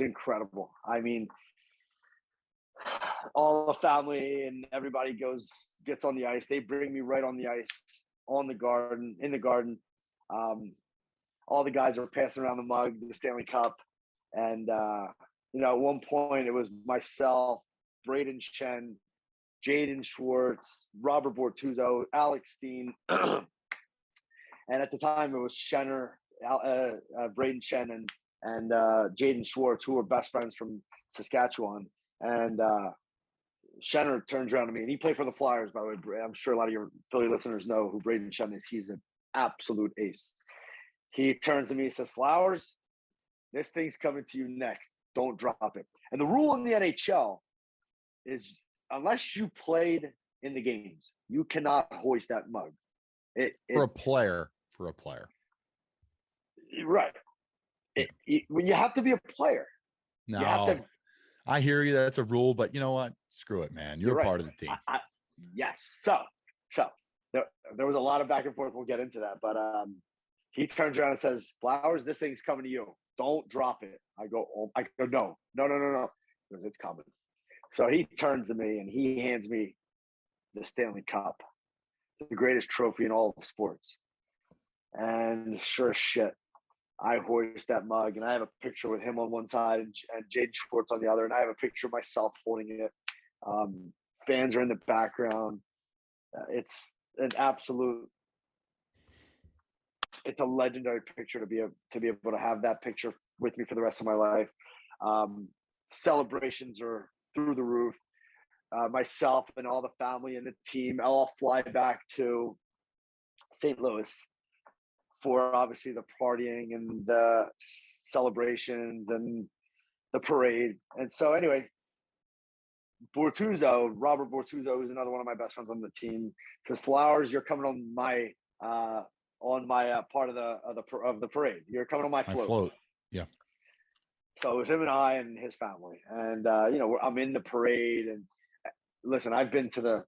incredible. I mean, all the family and everybody gets on the ice. They bring me right on the ice, in the Garden. All the guys are passing around the mug, the Stanley Cup, and at one point it was myself, Braden Shen, Jaden Schwartz, Robert Bortuzzo, Alex Steen, and at the time it was Shenner, Braden Shen, and Jaden Schwartz, who were best friends from Saskatchewan. And Shenner turns around to me, and he played for the Flyers, by the way. I'm sure a lot of your Philly listeners know who Braden Shen is. He's an absolute ace. He turns to me and says, "Flowers, this thing's coming to you next. Don't drop it." And the rule in the NHL is, unless you played in the games, you cannot hoist that mug. For a player. Right. When you have to be a player. No, you have to, I hear you. That's a rule, but you know what? Screw it, man. You're right. part of the team. Yes. So there was a lot of back and forth. We'll get into that. But he turns around and says, "Flowers, this thing's coming to you. Don't drop it." I go, no. He goes, "It's coming." So he turns to me and he hands me the Stanley Cup, the greatest trophy in all of sports. And sure as shit, I hoist that mug, and I have a picture with him on one side and Jaden Schwartz on the other, and I have a picture of myself holding it. Fans are in the background. It's an absolute. It's a legendary picture to be able to have that picture with me for the rest of my life. Celebrations are through the roof. Myself and all the family and the team all fly back to St. Louis for obviously the partying and the celebrations and the parade. And so anyway, Robert Bortuzzo, who's another one of my best friends on the team, says, "Flowers, you're coming on my part of the parade. You're coming on my float." Yeah. So it was him and I and his family, and I'm in the parade. And listen, I've been to the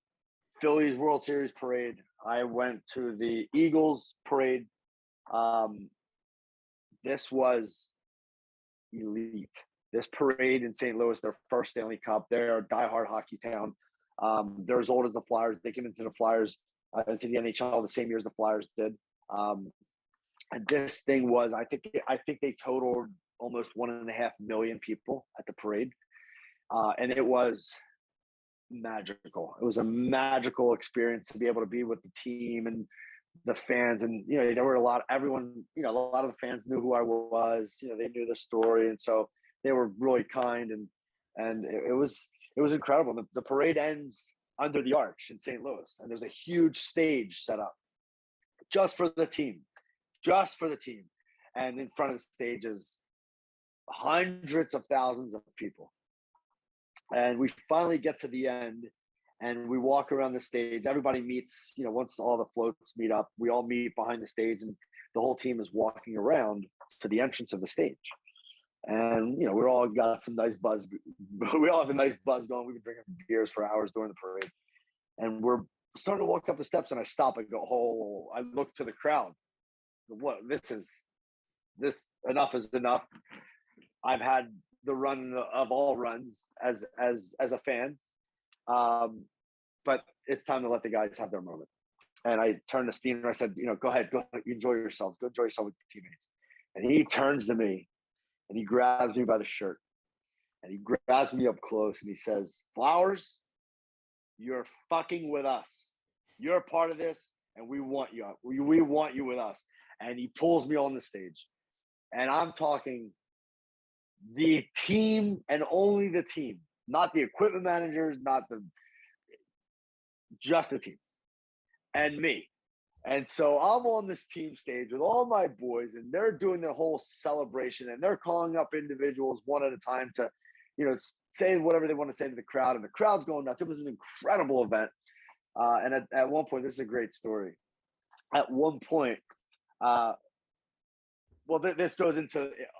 Phillies World Series parade. I went to the Eagles parade. This was elite. This parade in St. Louis, their first Stanley Cup. They're a diehard hockey town. They're as old as the Flyers. They came into the Flyers, into the NHL the same year as the Flyers did. And this thing was, I think they totaled almost 1.5 million people at the parade. And it was magical. It was a magical experience to be able to be with the team and the fans. And, there were a lot of the fans knew who I was, they knew the story. And so they were really kind, and it was incredible. The parade ends under the arch in St. Louis, and there's a huge stage set up just for the team. And in front of the stage is hundreds of thousands of people. And we finally get to the end, and we walk around the stage. Everybody meets, once all the floats meet up, we all meet behind the stage, and the whole team is walking around to the entrance of the stage. And, we're all got some nice buzz. We all have a nice buzz going. We've been drinking beers for hours during the parade. And we're starting to walk up the steps, and I stop and go, "Oh," I look to the crowd. What? This enough is enough. I've had the run of all runs as a fan. But it's time to let the guys have their moment. And I turned to Steen and I said, "Go ahead, enjoy yourself. Go enjoy yourself with the teammates." And he turns to me and he grabs me by the shirt, and he grabs me up close, and he says, "Flowers, you're fucking with us. You're a part of this, and we want you. We want you with us." And he pulls me on the stage, and I'm talking the team and only the team, not the equipment managers, just the team and me. And so I'm on this team stage with all my boys, and they're doing the whole celebration, and they're calling up individuals one at a time to, say whatever they want to say to the crowd, and the crowd's going nuts. It was an incredible event. And at one point, this is a great story. At one point, this goes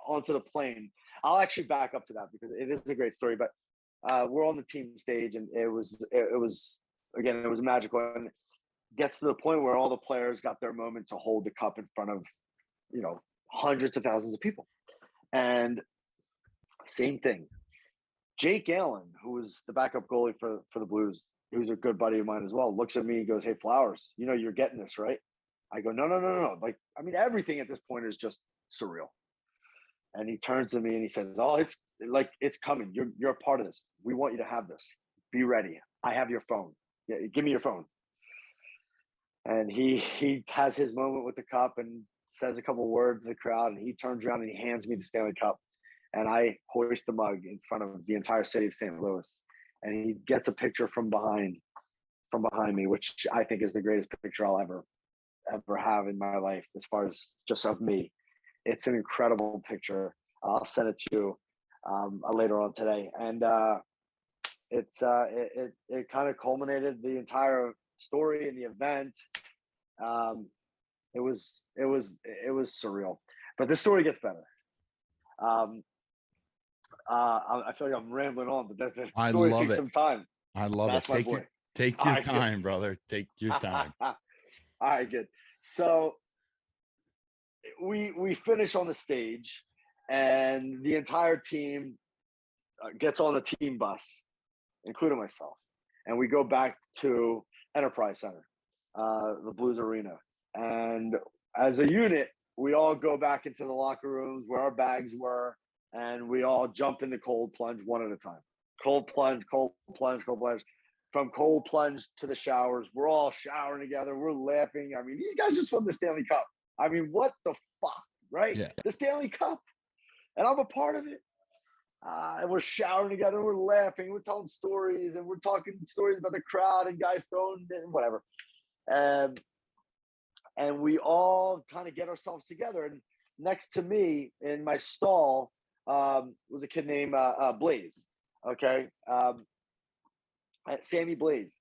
onto the plane. I'll actually back up to that because it is a great story. But we're on the team stage, and it was magical. And gets to the point where all the players got their moment to hold the cup in front of, hundreds of thousands of people. And same thing. Jake Allen, who was the backup goalie for the Blues, who's a good buddy of mine as well, looks at me and goes, "Hey, Flowers, you're getting this, right?" I go, No. Like, everything at this point is just surreal. And he turns to me and he says, "Oh, it's coming. You're a part of this. We want you to have this. Be ready. I have your phone. Yeah, give me your phone." And he has his moment with the cup and says a couple of words to the crowd, and he turns around and he hands me the Stanley Cup. And I hoist the mug in front of the entire city of St. Louis. And he gets a picture from behind me, which I think is the greatest picture I'll ever have in my life, as far as just of me. It's an incredible picture. I'll send it to you later on today. And it kind of culminated the entire story and the event. It was surreal, but the story gets better. I feel like I'm rambling on, but the story takes some time. I love That's it. Take your time, brother. Take your time. All right, good. So we finish on the stage, and the entire team gets on the team bus, including myself, and we go back to Enterprise Center, the Blues Arena. And as a unit, we all go back into the locker rooms where our bags were, and we all jump in the cold plunge one at a time. Cold plunge. From cold plunge to the showers, we're all showering together. We're laughing. These guys just won the Stanley Cup. What the fuck, right? Yeah. The Stanley Cup. And I'm a part of it. And we're showering together. We're laughing. We're telling stories, and we're talking stories about the crowd and guys throwing and whatever. And we all kind of get ourselves together. And next to me in my stall was a kid named Blaze. Okay. Sammy Blaze.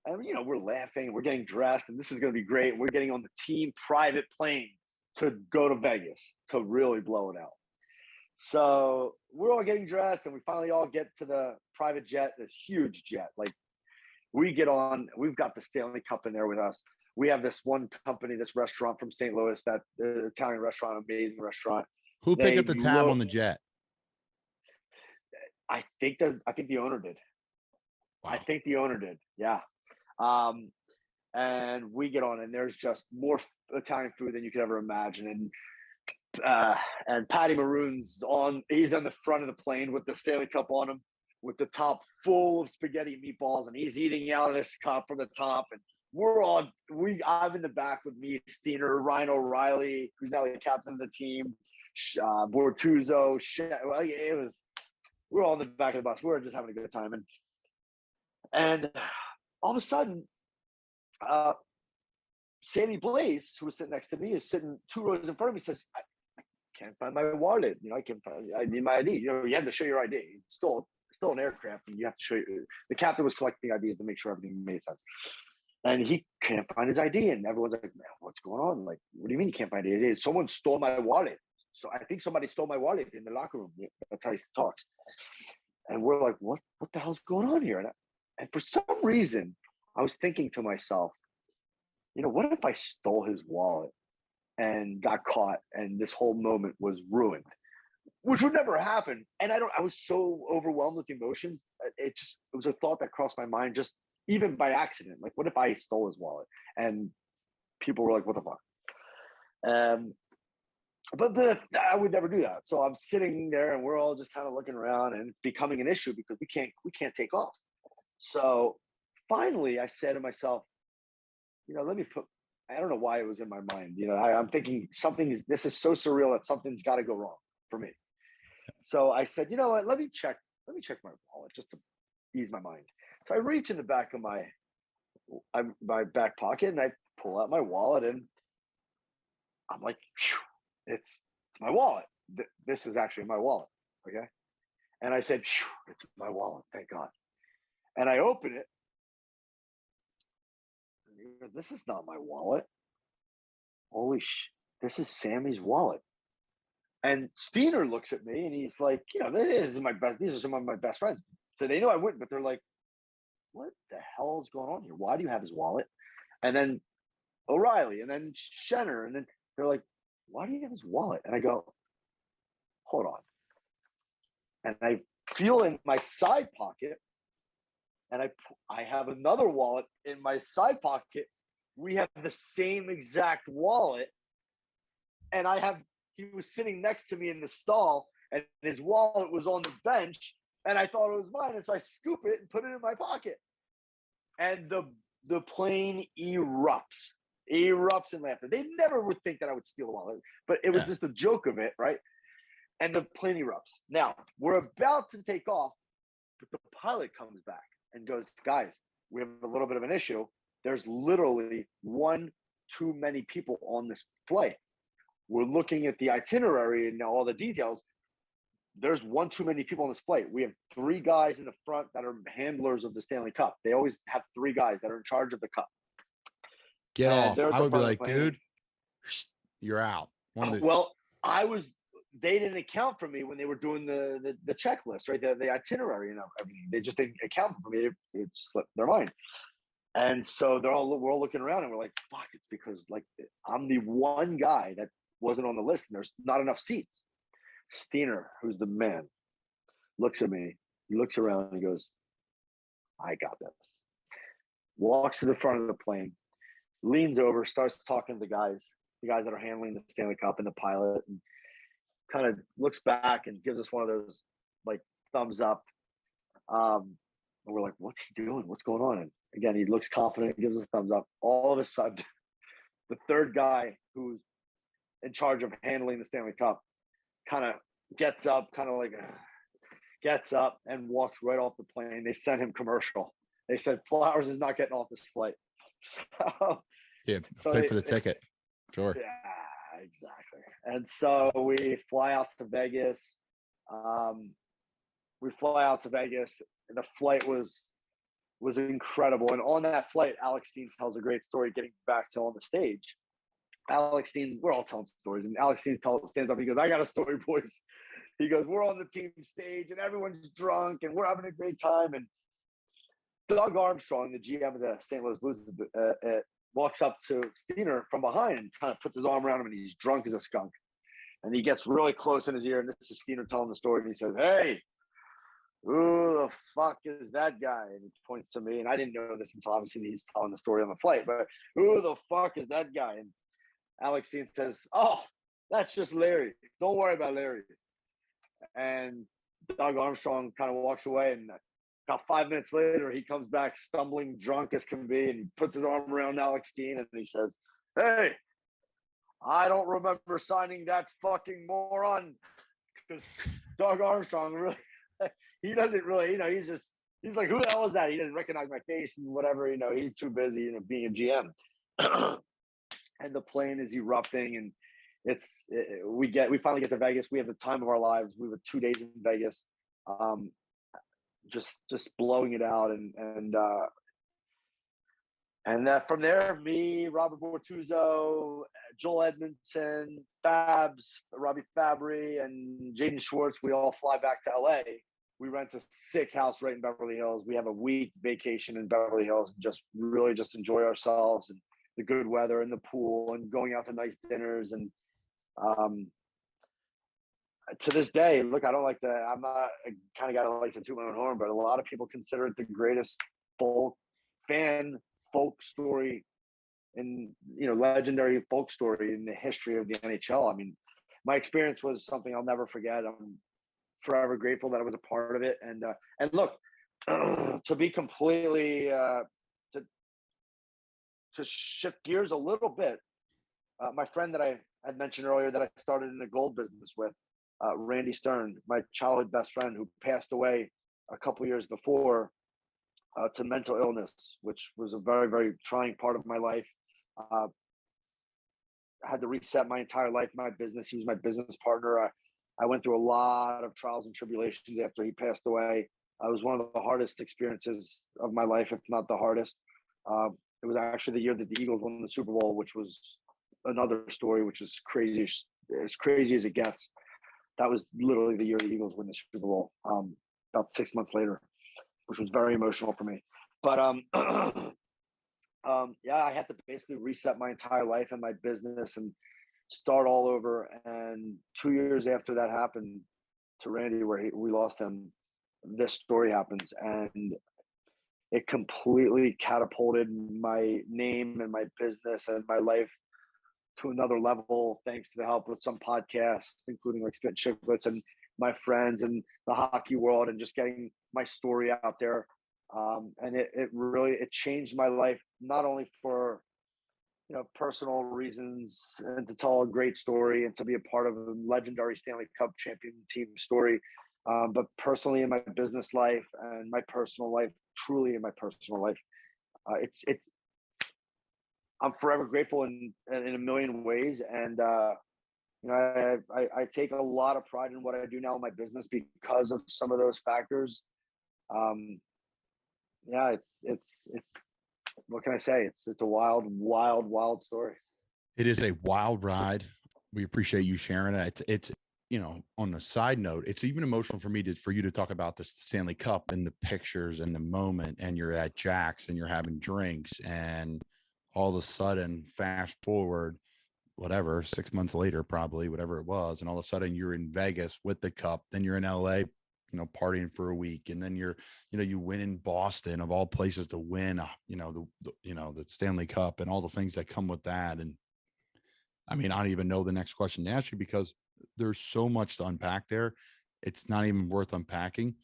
And, we're laughing, we're getting dressed, and this is going to be great. We're getting on the team private plane to go to Vegas to really blow it out. So we're all getting dressed, and we finally all get to the private jet, this huge jet. Like, we get on, we've got the Stanley Cup in there with us. We have this one company, this restaurant from St. Louis, that Italian restaurant, amazing restaurant. Who picked up the tab on the jet? I think the owner did. Wow. I think the owner did. Yeah. And we get on, and there's just more Italian food than you could ever imagine. And Patty Maroon's he's on the front of the plane with the Stanley Cup on him, with the top full of spaghetti meatballs, and he's eating out of this cup from the top. And I'm in the back with me, Steiner, Ryan O'Reilly, who's now the captain of the team, Bortuzzo. We're all in the back of the bus. We're just having a good time. And all of a sudden, Sammy Blaze, who was sitting next to me, is sitting 2 rows in front of me, says, I can't find my wallet. I need my ID. You have to show your ID. It's still an aircraft, and you have to show the captain was collecting IDs to make sure everything made sense. And he can't find his ID. And everyone's like, man, what's going on? Like, what do you mean you can't find it? Someone stole my wallet. So I think somebody stole my wallet in the locker room. That's how he talks. And we're like, what the hell's going on here? And for some reason, I was thinking to myself, what if I stole his wallet and got caught, and this whole moment was ruined, which would never happen. And I was so overwhelmed with emotions. It was a thought that crossed my mind, just even by accident. Like, what if I stole his wallet? And people were like, what the fuck? but I would never do that. So I'm sitting there and we're all just kind of looking around, and it's becoming an issue because we can't take off. So finally I said to myself, let me put, I don't know why it was in my mind. I'm thinking this is so surreal that something's got to go wrong for me. So I said, you know what, let me check my wallet just to ease my mind. So I reach in the back of my back pocket and I pull out my wallet, and I'm like, it's my wallet. This is actually my wallet. Okay. And I said, it's my wallet. Thank God. And I open it. This is not my wallet. Holy this is Sammy's wallet. And Steiner looks at me and he's like, these are some of my best friends. So they know I wouldn't, but they're like, what the hell is going on here? Why do you have his wallet? And then O'Reilly, and then Shenner, and then they're like, why do you have his wallet? And I go, hold on. And I feel in my side pocket, and I have another wallet in my side pocket. We have the same exact wallet. And he was sitting next to me in the stall, and his wallet was on the bench, and I thought it was mine. And so I scoop it and put it in my pocket. And the plane erupts in laughter. They never would think that I would steal a wallet, but it was just a joke of it, right? And the plane erupts. Now, we're about to take off, but the pilot comes back and goes, guys, we have a little bit of an issue. There's literally one too many people on this flight. We're looking at the itinerary and all the details. There's one too many people on this flight. We have 3 guys in the front that are handlers of the Stanley Cup. They always have 3 guys that are in charge of the cup. Get And off. I would be like, dude, you're out. They didn't account for me when they were doing the checklist, right? The itinerary and everything. They just didn't account for me. It slipped their mind. And so we're all looking around and we're like, fuck, it's because like I'm the one guy that wasn't on the list and there's not enough seats. Steiner, who's the man, looks at me. He looks around and he goes, I got this. Walks to the front of the plane, leans over, starts talking to the guys that are handling the Stanley Cup and the pilot, and kind of looks back and gives us one of those like thumbs up. And we're like, what's he doing? What's going on? And again, he looks confident, gives us a thumbs up. All of a sudden, the third guy who's in charge of handling the Stanley Cup kind of gets up and walks right off the plane. They sent him commercial. They said Flowers is not getting off this flight. So pay for the ticket. Sure. Yeah, exactly. And so we fly out to Vegas. The flight was incredible. And on that flight, Alex Steen tells a great story getting back to on the stage. Alex Steen, we're all telling stories, and Alex Steen stands up. He goes, I got a story, boys. He goes, we're on the team stage, and everyone's drunk, and we're having a great time. And Doug Armstrong, the GM of the St. Louis Blues, walks up to Steiner from behind and kind of puts his arm around him, and he's drunk as a skunk. And he gets really close in his ear, and this is Steiner telling the story, and he says, hey, who the fuck is that guy? And he points to me, and I didn't know this until obviously he's telling the story on the flight, but who the fuck is that guy? And Alex Steen says, oh, that's just Larry. Don't worry about Larry. And Doug Armstrong kind of walks away, and about 5 minutes later, he comes back stumbling, drunk as can be, and he puts his arm around Alex Steen, and he says, hey, I don't remember signing that fucking moron. Because Doug Armstrong really, he doesn't really, he's like, who the hell is that? He doesn't recognize my face and whatever, he's too busy, being a GM. And the plane is erupting, and we finally get to Vegas. We have the time of our lives. We were 2 days in Vegas, just blowing it out, and from there, me, Robert Bortuzzo, Joel Edmondson, Fabs, Robbie Fabry, and Jaden Schwartz, we all fly back to LA. We rent a sick house right in Beverly Hills. We have a week vacation in Beverly Hills and just really just enjoy ourselves and the good weather and the pool and going out to nice dinners. And to this day, look, I'm not a kind of guy that likes to toot my own horn, but a lot of people consider it the greatest folk story legendary folk story in the history of the NHL. I mean, my experience was something I'll never forget. I'm forever grateful that I was a part of it. And look, to be completely to shift gears a little bit, my friend that I had mentioned earlier that I started in the gold business with, Randy Stern, my childhood best friend, who passed away a couple years before to mental illness, which was a very, very trying part of my life. I had to reset my entire life, my business. He was my business partner. I went through a lot of trials and tribulations after he passed away. It was one of the hardest experiences of my life, if not the hardest. It was actually the year that the Eagles won the Super Bowl, which was another story, which is crazy as it gets. That was literally the year the Eagles won the Super Bowl, about 6 months later, which was very emotional for me. But yeah, I had to basically reset my entire life and my business and start all over. And 2 years after that happened to Randy, where we lost him, this story happens, and it completely catapulted my name and my business and my life to another level, thanks to the help of some podcasts, including like Spit Chicklets and my friends and the hockey world, and just getting my story out there. And it really changed my life, not only for personal reasons and to tell a great story and to be a part of a legendary Stanley Cup champion team story, but personally in my business life and my personal life, truly in my personal life. I'm forever grateful in a million ways. And, I take a lot of pride in what I do now in my business because of some of those factors. Yeah, it's what can I say? It's a wild story. It is a wild ride. We appreciate you sharing it. It's on a side note, it's even emotional for me for you to talk about the Stanley Cup and the pictures and the moment, and you're at Jack's and you're having drinks, and all of a sudden, fast forward, whatever, 6 months later, probably, whatever it was, and all of a sudden you're in Vegas with the Cup, then you're in LA, partying for a week, and then you win in Boston, of all places to win, the Stanley Cup and all the things that come with that. And I mean, I don't even know the next question to ask you because there's so much to unpack there. It's not even worth unpacking.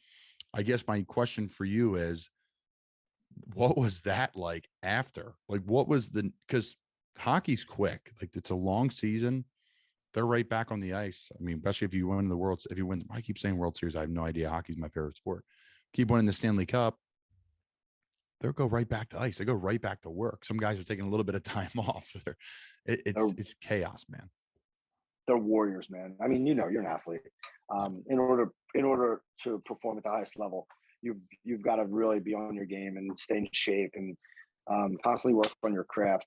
I guess my question for you is, what was that like after? Like, what was because hockey's quick. Like, it's a long season. They're right back on the ice. I mean, especially if you win I keep saying World Series. I have no idea. Hockey's my favorite sport. Keep winning the Stanley Cup. They'll go right back to ice. They go right back to work. Some guys are taking a little bit of time off. It's chaos, man. They're warriors, man. I mean, you're an athlete. In order to perform at the highest level, you've got to really be on your game and stay in shape and constantly work on your craft.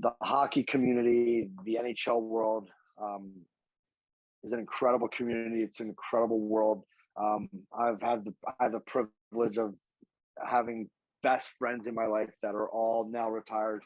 The hockey community, the NHL world, is an incredible community. It's an incredible world. I have the privilege of having best friends in my life that are all now retired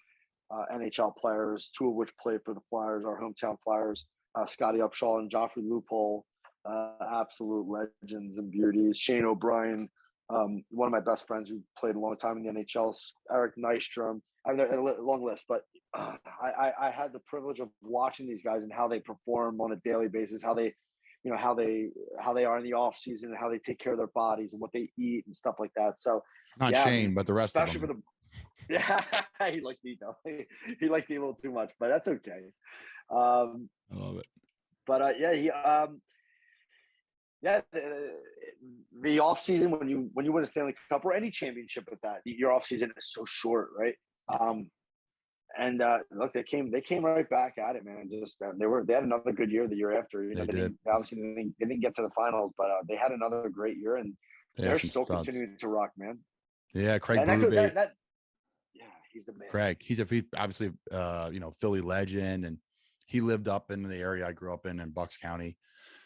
NHL players, two of which played for the Flyers, our hometown Flyers, Scotty Upshaw and Joffrey Loophole, absolute legends and beauties. Shane O'Brien, one of my best friends who played a long time in the NHL, Eric Nystrom. I have a long list, but I had the privilege of watching these guys and how they perform on a daily basis, how they are in the off season, and how they take care of their bodies and what they eat and stuff like that. So not Shane, but the rest of them. Especially yeah, he likes to eat though. He likes to eat a little too much, but that's okay. I love it. But the off season when you win a Stanley Cup or any championship with that, your off season is so short, right? Look, they came right back at it, man. Just they had another good year the year after. They didn't get to the finals, but they had another great year, and they're still continuing to rock, man. Yeah, Craig Berube. Yeah, he's the man. Craig, he's obviously Philly legend, and he lived up in the area I grew up in Bucks County.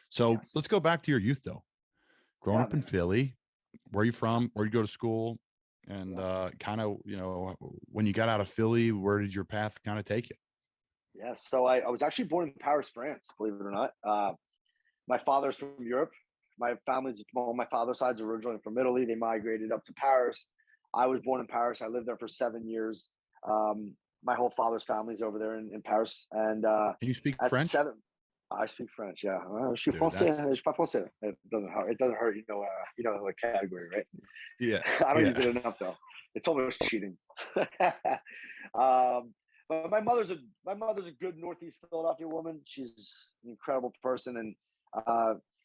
So yes. Let's go back to your youth though. Growing up in Philly, where are you from? Where did you go to school? And kind of, when you got out of Philly, where did your path kind of take you? Yeah, so I was actually born in Paris, France, believe it or not. My father's from Europe. My family's on my father's side's originally from Italy. They migrated up to Paris. I was born in Paris. I lived there for 7 years. My whole father's family's over there in Paris. And can you speak French? I speak French. Yeah. Je suis Dude, français. that's Je parle français. It doesn't hurt. It doesn't hurt. The category, right? yeah, I don't use yeah. it enough though. It's almost cheating. But my mother's a good Northeast Philadelphia woman. She's an incredible person, and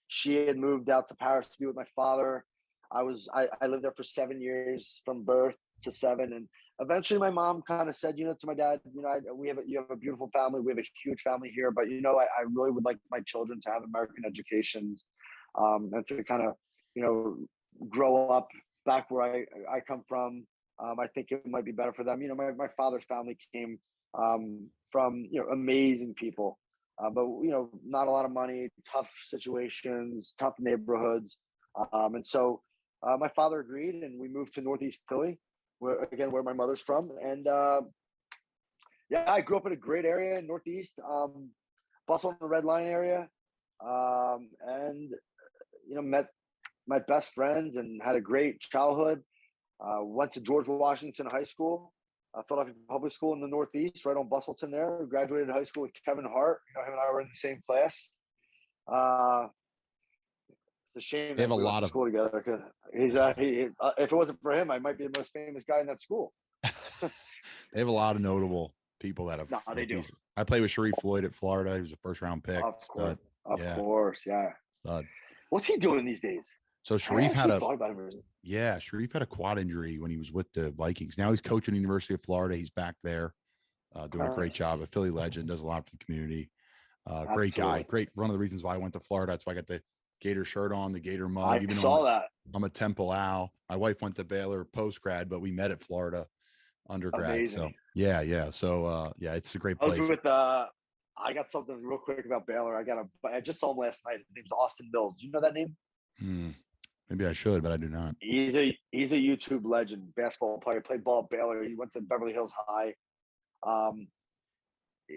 she had moved out to Paris to be with my father. I lived there for 7 years from birth to 7, and eventually my mom kind of said, to my dad, you have a beautiful family. We have a huge family here, but I really would like my children to have American educations, and to kind of grow up back where I come from. I think it might be better for them. My father's family came from amazing people, but not a lot of money, tough situations, tough neighborhoods, and so my father agreed, and we moved to Northeast Philly, where my mother's from, and I grew up in a great area in Northeast, Bustle on the Red Line area, and met my best friends and had a great childhood. Went to George Washington High School, Philadelphia Public School in the Northeast, right on Bustleton there. Graduated high school with Kevin Hart. Him and I were in the same class. It's a shame They that have a we went lot to of school together, because if it wasn't for him, I might be the most famous guy in that school. they have a lot of notable people that have. No, they do. I played with Sharif Floyd at Florida. He was a first round pick. Of course, Stud. yeah. Stud. What's he doing these days? So Sharif had Sharif had a quad injury when he was with the Vikings. Now he's coaching the University of Florida. He's back there, doing a great job. A Philly legend, does a lot for the community. Great guy. Great. One of the reasons why I went to Florida. That's why I got the Gator shirt on, the Gator mug. I saw that. I'm a Temple Owl. My wife went to Baylor post grad, but we met at Florida undergrad. Amazing. So yeah. So it's a great I place. was with I got something real quick about Baylor. I just saw him last night. His name's Austin Mills. Do you know that name? Maybe I should, but I do not. He's a YouTube legend, basketball player. Played ball at Baylor. He went to Beverly Hills High.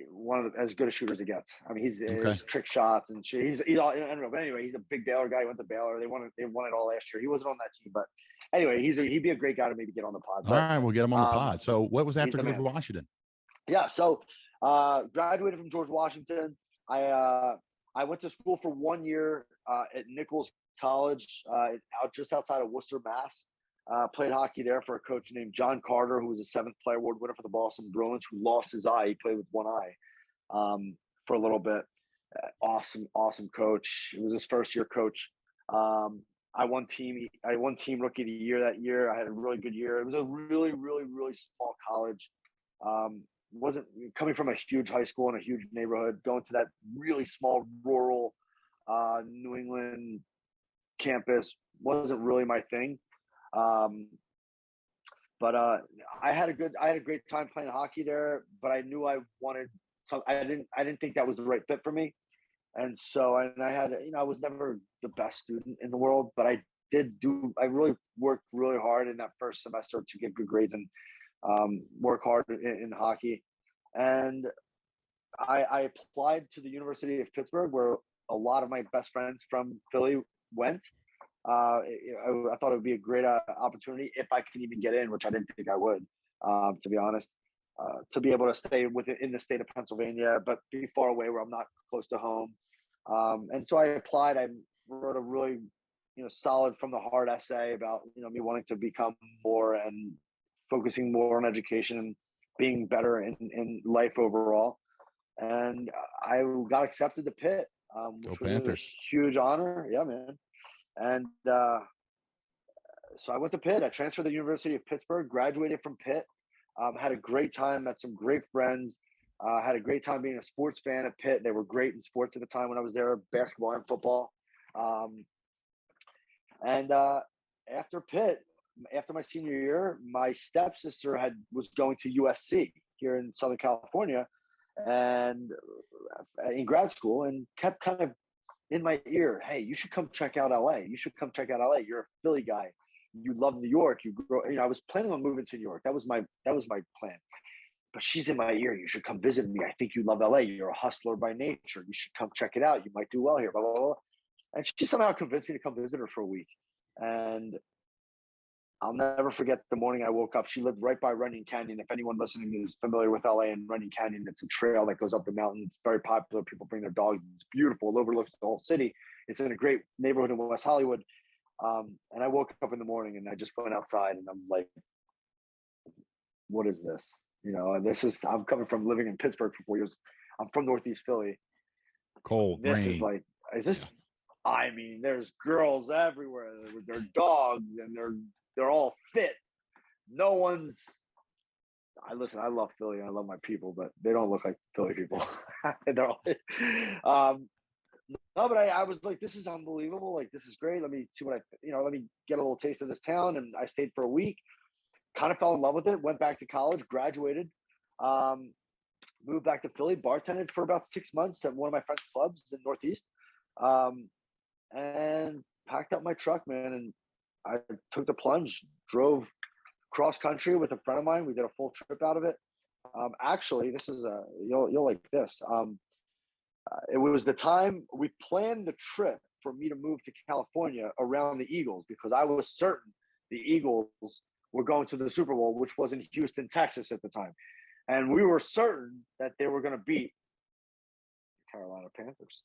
One of as good a shooter as it gets. I mean, his trick shots and shit. He's all, I don't know, but anyway, he's a big Baylor guy. He went to Baylor. They won it all last year. He wasn't on that team, but anyway, he'd be a great guy to maybe get on the pod. All right, we'll get him on the pod. So what was after George Washington? Yeah, so graduated from George Washington. I went to school for 1 year at Nichols College, just outside of Worcester, Mass. Played hockey there for a coach named John Carter, who was a 7th player award winner for the Boston Bruins, who lost his eye. He played with one eye for a little bit. Awesome coach. It was his first year coach. I won team rookie of the year that year. I had a really good year. It was a really, really, really small college. Wasn't coming from a huge high school in a huge neighborhood, going to that really small rural New England campus wasn't really my thing. But I had a great time playing hockey there, but I knew I wanted some. I didn't think that was the right fit for me, and so I was never the best student in the world, but I really worked really hard in that first semester to get good grades and work hard in hockey. And I applied to the University of Pittsburgh, where a lot of my best friends from Philly went. I thought it would be a great opportunity if I could even get in, which I didn't think I would, to be honest, to be able to stay in the state of Pennsylvania, but be far away where I'm not close to home. And so I applied. I wrote a really, solid from the heart essay about, me wanting to become more and focusing more on education and being better in life overall. And I got accepted to Pitt, which was a huge honor. Yeah, man. And so I went to Pitt. I transferred to the University of Pittsburgh, graduated from Pitt, had a great time, met some great friends, had a great time being a sports fan at Pitt. They were great in sports at the time when I was there, basketball and football. And after Pitt, after my senior year, my stepsister was going to USC here in Southern California and in grad school, and kept kind of in my ear, hey, you should come check out LA. You should come check out LA. You're a Philly guy. You love New York. I was planning on moving to New York. That was my plan. But she's in my ear. You should come visit me. I think you love LA. You're a hustler by nature. You should come check it out. You might do well here. Blah, blah, blah. And she somehow convinced me to come visit her for a week. And I'll never forget the morning I woke up. She lived right by Runyon Canyon. If anyone listening is familiar with LA and Runyon Canyon, it's a trail that goes up the mountain. It's very popular. People bring their dogs. It's beautiful. It overlooks the whole city. It's in a great neighborhood in West Hollywood. And I woke up in the morning and I just went outside and I'm like, what is this? You know, and I'm coming from living in Pittsburgh for 4 years. I'm from Northeast Philly. Cold, This rain. is like, I mean, there's girls everywhere with their dogs and they're all fit. No one's, I love Philly and I love my people, but they don't look like Philly people. They're all, no, but I was like, this is unbelievable. Like, this is great. Let me see what let me get a little taste of this town. And I stayed for a week, kind of fell in love with it, went back to college, graduated, moved back to Philly, bartended for about 6 months at one of my friend's clubs in Northeast, and packed up my truck, man. And I took the plunge, drove cross country with a friend of mine. We did a full trip out of it. Actually, this is you'll like this. It was the time we planned the trip for me to move to California around the Eagles because I was certain the Eagles were going to the Super Bowl, which was in Houston, Texas at the time. And we were certain that they were going to beat Carolina Panthers.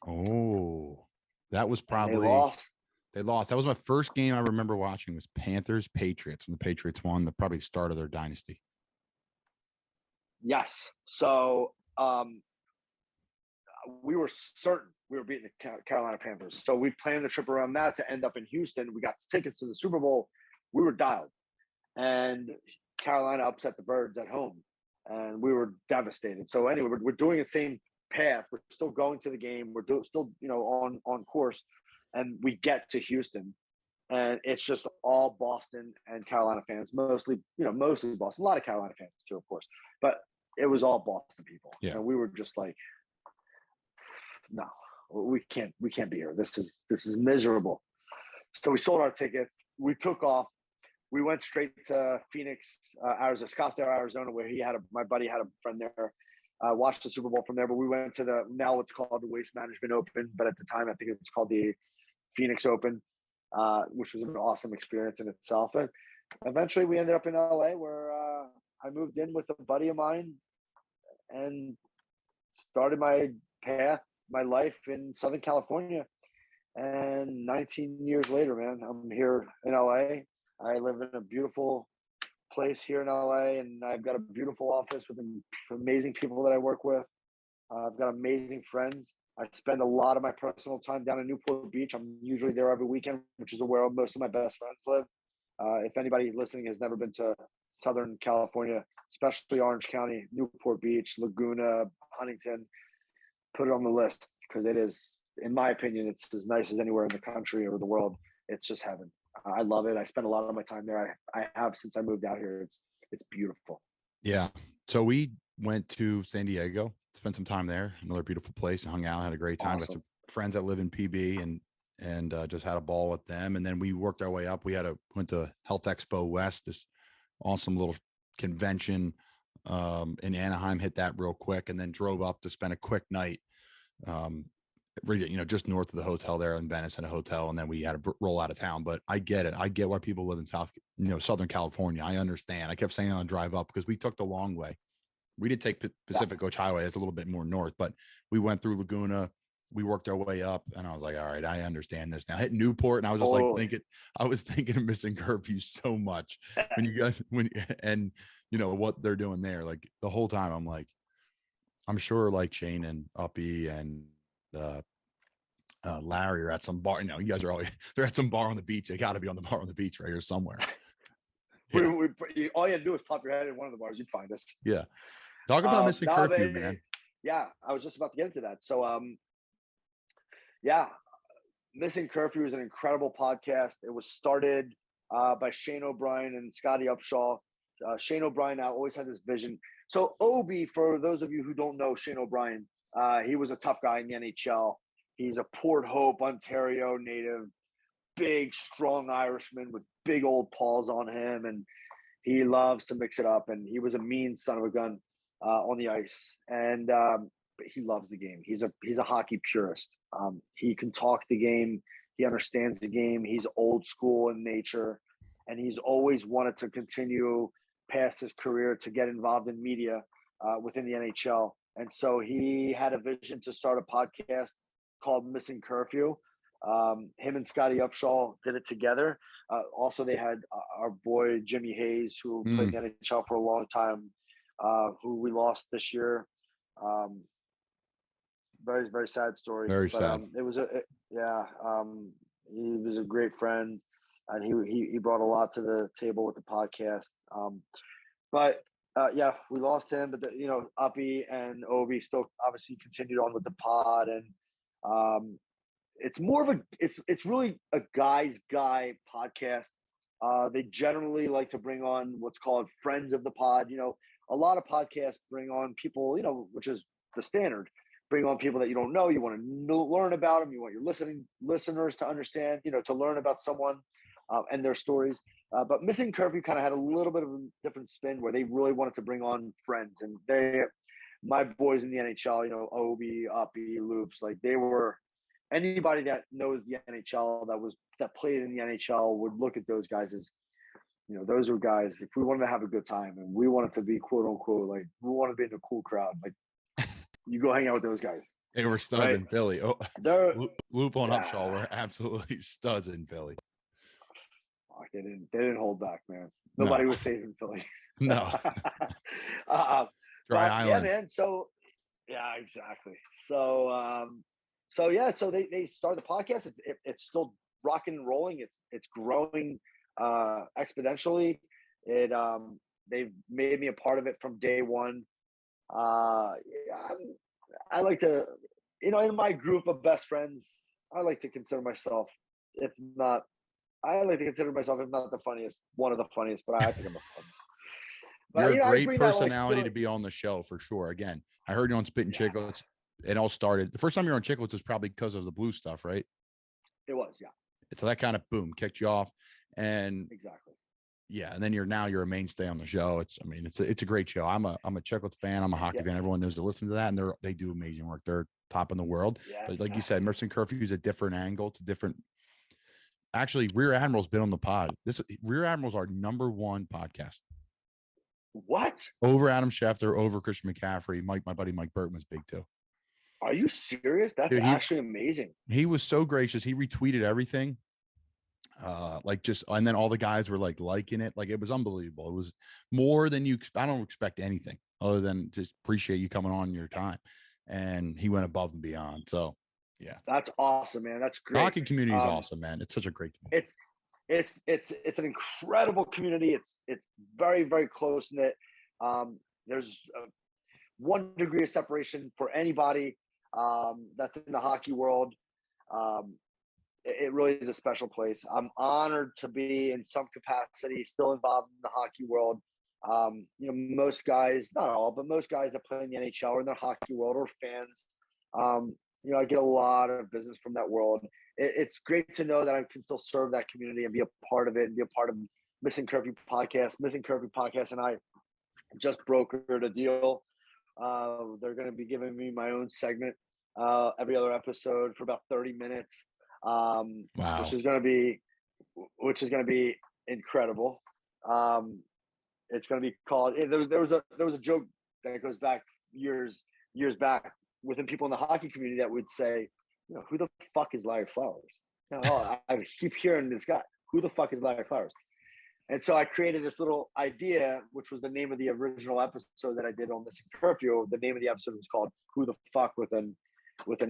Oh, that was probably They lost. They lost. That was my first game I remember watching was Panthers Patriots when the Patriots won the probably start of their dynasty. Yes. So we were certain we were beating the Carolina Panthers. So we planned the trip around that to end up in Houston. We got tickets to the Super Bowl. We were dialed. And Carolina upset the Birds at home. And we were devastated. So anyway, we're doing the same path. We're still going to the game. We're still, on course. And we get to Houston. And it's just all Boston and Carolina fans, mostly Boston. A lot of Carolina fans too, of course. But it was all Boston people. Yeah. And we were just like, no, we can't be here. This is miserable. So we sold our tickets. We took off. We went straight to Phoenix, Arizona, Scottsdale, Arizona, where my buddy had a friend there. Watched the Super Bowl from there, but we went to now it's called the Waste Management Open, but at the time I think it was called the Phoenix Open, which was an awesome experience in itself. And eventually we ended up in LA where I moved in with a buddy of mine and started my path, my life in Southern California. And 19 years later, man, I'm here in LA. I live in a beautiful place here in LA, and I've got a beautiful office with amazing people that I work with. I've got amazing friends. I spend a lot of my personal time down in Newport Beach. I'm usually there every weekend, which is where most of my best friends live. If anybody listening has never been to Southern California, especially Orange County, Newport Beach, Laguna, Huntington, put it on the list because it is, in my opinion, it's as nice as anywhere in the country or the world. It's just heaven. I love it. I spend a lot of my time there. I have since I moved out here. It's beautiful. Yeah. So we went to San Diego, spent some time there, another beautiful place, hung out, had a great time. Got some friends that live in PB and just had a ball with them. And then we worked our way up. We went to Health Expo West, this awesome little convention in Anaheim, hit that real quick, and then drove up to spend a quick night just north of the hotel there in Venice at a hotel. And then we had to roll out of town, but I get it. I get why people live in Southern California. I understand. I kept saying on the drive up because we took the long way. We did take Pacific Coast Highway. That's a little bit more north, but we went through Laguna. We worked our way up and I was like, all right, I understand this now. Hit Newport. And I was just thinking of missing Curfew so much when you guys, what they're doing there. Like the whole time I'm like, I'm sure like Shane and Uppy and Larry are at some bar. You guys are they're at some bar on the beach. They got to be on the bar on the beach right here somewhere. Yeah. All you had to do is pop your head in one of the bars. You'd find us. Yeah. Talk about missing Curfew, man. Yeah. I was just about to get into that. So, Missing Curfew is an incredible podcast. It was started by Shane O'Brien and Scotty Upshaw. Shane O'Brien now always had this vision. So Obi, for those of you who don't know Shane O'Brien, he was a tough guy in the NHL. He's a Port Hope, Ontario native, big, strong Irishman with big old paws on him. And he loves to mix it up. And he was a mean son of a gun on the ice. And but he loves the game. He's a hockey purist. He can talk the game. He understands the game. He's old school in nature. and he's always wanted to continue past his career to get involved in media within the NHL. And so he had a vision to start a podcast called Missing Curfew. Him and Scotty Upshaw did it together. Also, they had our boy Jimmy Hayes, who played in the NHL for a long time, who we lost this year. Very, very sad story. Very sad. It was he was a great friend, and he brought a lot to the table with the podcast. We lost him, but Uppy and Obi still obviously continued on with the pod, and it's more of it's really a guy's guy podcast. They generally like to bring on what's called friends of the pod. A lot of podcasts bring on people, which is the standard. Bring on people that you don't know. You want to learn about them. You want your listeners to understand, to learn about someone and their stories. But Missing Curfew kind of had a little bit of a different spin where they really wanted to bring on friends. And my boys in the NHL, Obi, Uppy, Loops, like they were anybody that knows the NHL that played in the NHL would look at those guys as, those were guys. If we wanted to have a good time and we wanted to be quote unquote, like we wanted to be in a cool crowd, like you go hang out with those guys. They were studs right? in Philly. Oh, Loop on Upshaw were absolutely studs in Philly. Fuck, they didn't hold back, man. Nobody was safe in Philly. No. Dry Island. Yeah, man. So yeah, exactly. So so they started the podcast. It's still rocking and rolling. It's growing exponentially. They've made me a part of it from day one. I like to, in my group of best friends, I like to consider myself, if not the funniest, one of the funniest, but I think I'm the funniest. You're a great personality to be on the show for sure. Again, I heard you on Spittin' Chicklets. It all started. The first time you were on Chicklets was probably because of the blue stuff, right? It was, yeah. So that kind of boom kicked you off, and exactly. Yeah, and then you're a mainstay on the show. It's a great show. I'm a Chicklets fan. I'm a hockey fan. Everyone knows to listen to that, and they do amazing work. They're top in the world. Yeah. But like you said, Missing Curfew is a different angle. It's a different. Actually, Rear Admiral's been on the pod. Rear Admiral's our #1 podcast. What? Over Adam Schefter, over Christian McCaffrey. My buddy Mike Burton was big too. Are you serious? That's actually amazing. He was so gracious. He retweeted everything. And then all the guys were liking it. Like it was unbelievable. It was more than I don't expect anything other than just appreciate you coming on your time. And he went above and beyond. So yeah, that's awesome, man. That's great. The hockey community is awesome, man. It's such a great community. It's an incredible community. It's very, very close knit. There's 1 degree of separation for anybody that's in the hockey world. It really is a special place. I'm honored to be in some capacity still involved in the hockey world. Most guys, not all, but most guys that play in the NHL or in the hockey world or fans, I get a lot of business from that world. It's great to know that I can still serve that community and be a part of it and be a part of Missing Curfew podcast. Missing Curfew podcast and I just brokered a deal. They're going to be giving me my own segment every other episode for about 30 minutes. Wow. which is going to be incredible. It's going to be called, there was a joke that goes back years back within people in the hockey community that would say, who the fuck is Larry Flowers? I keep hearing this guy, who the fuck is Larry Flowers? And so I created this little idea, which was the name of the original episode that I did on Missing Curfew. The name of the episode was called Who the Fuck with an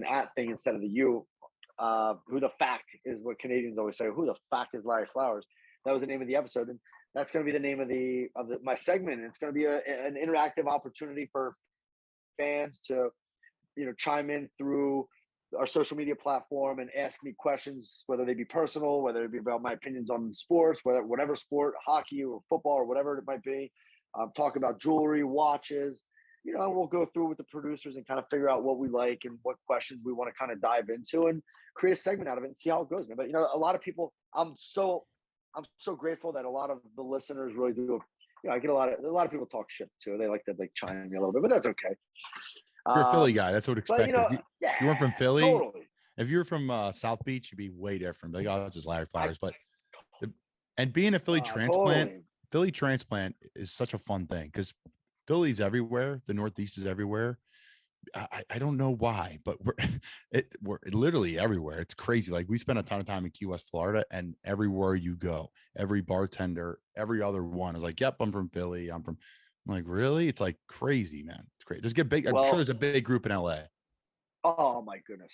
at thing instead of the U. Who the fuck is what Canadians always say. Who the fuck is Larry Flowers? That was the name of the episode, and that's going to be the name of my segment. And it's going to be an interactive opportunity for fans to, chime in through our social media platform and ask me questions, whether they be personal, whether it be about my opinions on sports, whatever sport, hockey or football or whatever it might be. Talk about jewelry, watches. We'll go through with the producers and kind of figure out what we like and what questions we want to kind of dive into and create a segment out of it and see how it goes, man. But a lot of people, I'm so grateful that a lot of the listeners really do. I get a lot of people talk shit too. They like to chime me a little bit, but that's okay. You're a Philly guy. That's what expected. You weren't from Philly. Totally. If you were from South Beach, you'd be way different. Like, oh, it's just Larry Flowers. But And being a Philly transplant, Totally. Philly transplant is such a fun thing because Philly's everywhere. The Northeast is everywhere. I don't know why, but we're literally everywhere. It's crazy. Like we spent a ton of time in Key West, Florida, and everywhere you go, every bartender, every other one is like, "Yep, I'm from Philly. I'm like, really? It's like crazy, man. It's great. There's a big. I'm sure there's a big group in LA. Oh my goodness.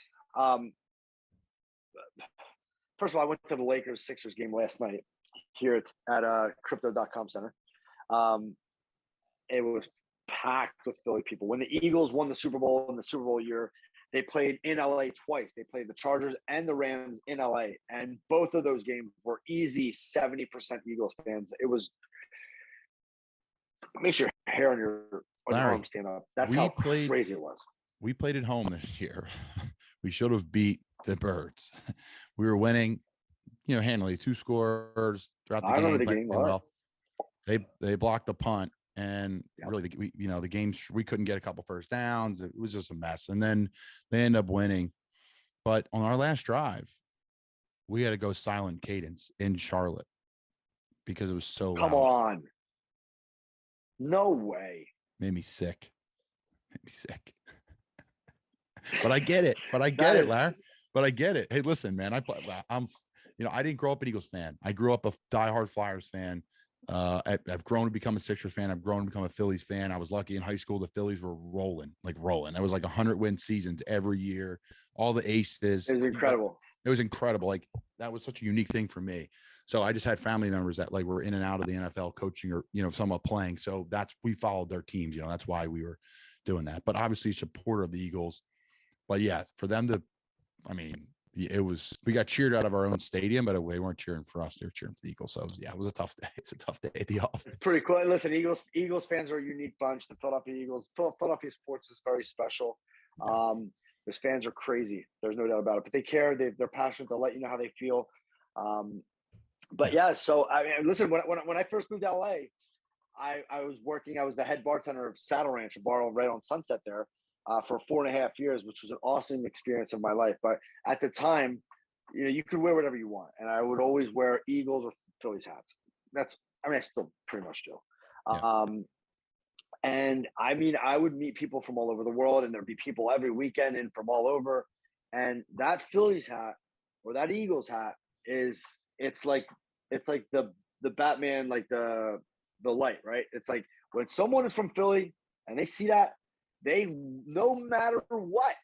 First of all, I went to the Lakers Sixers game last night here at Crypto.com Center. It was packed with Philly people. When the Eagles won the Super Bowl in the Super Bowl year, they played in LA twice. They played the Chargers and the Rams in LA, and both of those games were easy 70% Eagles fans. It makes your hair on your arm stand up. That's how crazy it was. We played at home this year. We should have beat the Birds. We were winning, handily 2 scores throughout the game. I remember the game well. They blocked the punt. And really, the games, we couldn't get a couple first downs. It was just a mess. And then they end up winning. But on our last drive, we had to go silent cadence in Charlotte because it was so loud. Come on. No way. Made me sick. But I get it. Larry. But I get it. Hey, listen, man, I didn't grow up an Eagles fan. I grew up a diehard Flyers fan. I've grown to become a Sixers fan. I've grown to become a Phillies fan. I was lucky in high school. The Phillies were rolling. It was like 100-win seasons every year. All the aces. It was incredible. It was incredible. Like that was such a unique thing for me. So I just had family members that like were in and out of the NFL coaching or, somewhat playing. So we followed their teams, that's why we were doing that. But obviously supporter of the Eagles. But yeah, for them to, we got cheered out of our own stadium, but we weren't cheering for us. They were cheering for the Eagles. So it was a tough day. It's a tough day at the office. Pretty cool. Listen, Eagles fans are a unique bunch. The Philadelphia Eagles, Philadelphia sports is very special. Those fans are crazy. There's no doubt about it. But they care. They're passionate. They'll let you know how they feel. But yeah, so listen. When I first moved to LA, I was working. I was the head bartender of Saddle Ranch, a bar right on Sunset there. For 4.5 years, which was an awesome experience of my life. But at the time, you could wear whatever you want. And I would always wear Eagles or Phillies hats. I still pretty much do. Yeah. And I would meet people from all over the world, and there'd be people every weekend and from all over. And that Phillies hat or that Eagles hat it's like the Batman, like the light, right? It's like when someone is from Philly and they see that, they, no matter what,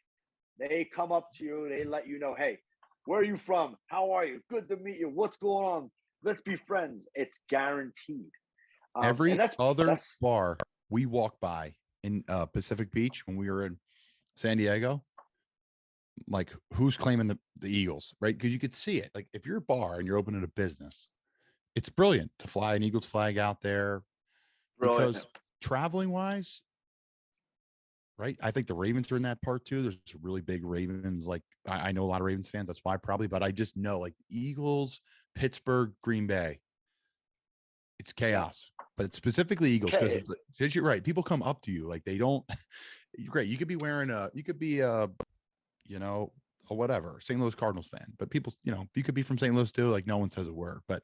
they come up to you, they let you know, hey, where are you from? How are you? Good to meet you. What's going on? Let's be friends. It's guaranteed. Every other bar we walk by in Pacific Beach when we were in San Diego, like who's claiming the Eagles, right? Because you could see it. Like if you're a bar and you're opening a business, it's brilliant to fly an Eagles flag out there. Brilliant. Because traveling wise, right? I think the Ravens are in that part too. There's really big Ravens. Like I know a lot of Ravens fans. That's why probably, but I just know like Eagles, Pittsburgh, Green Bay. It's chaos, but it's specifically Eagles because you're right. People come up to you like they don't. Great, you could be wearing a whatever St. Louis Cardinals fan, but people, you could be from St. Louis too. Like no one says a word, but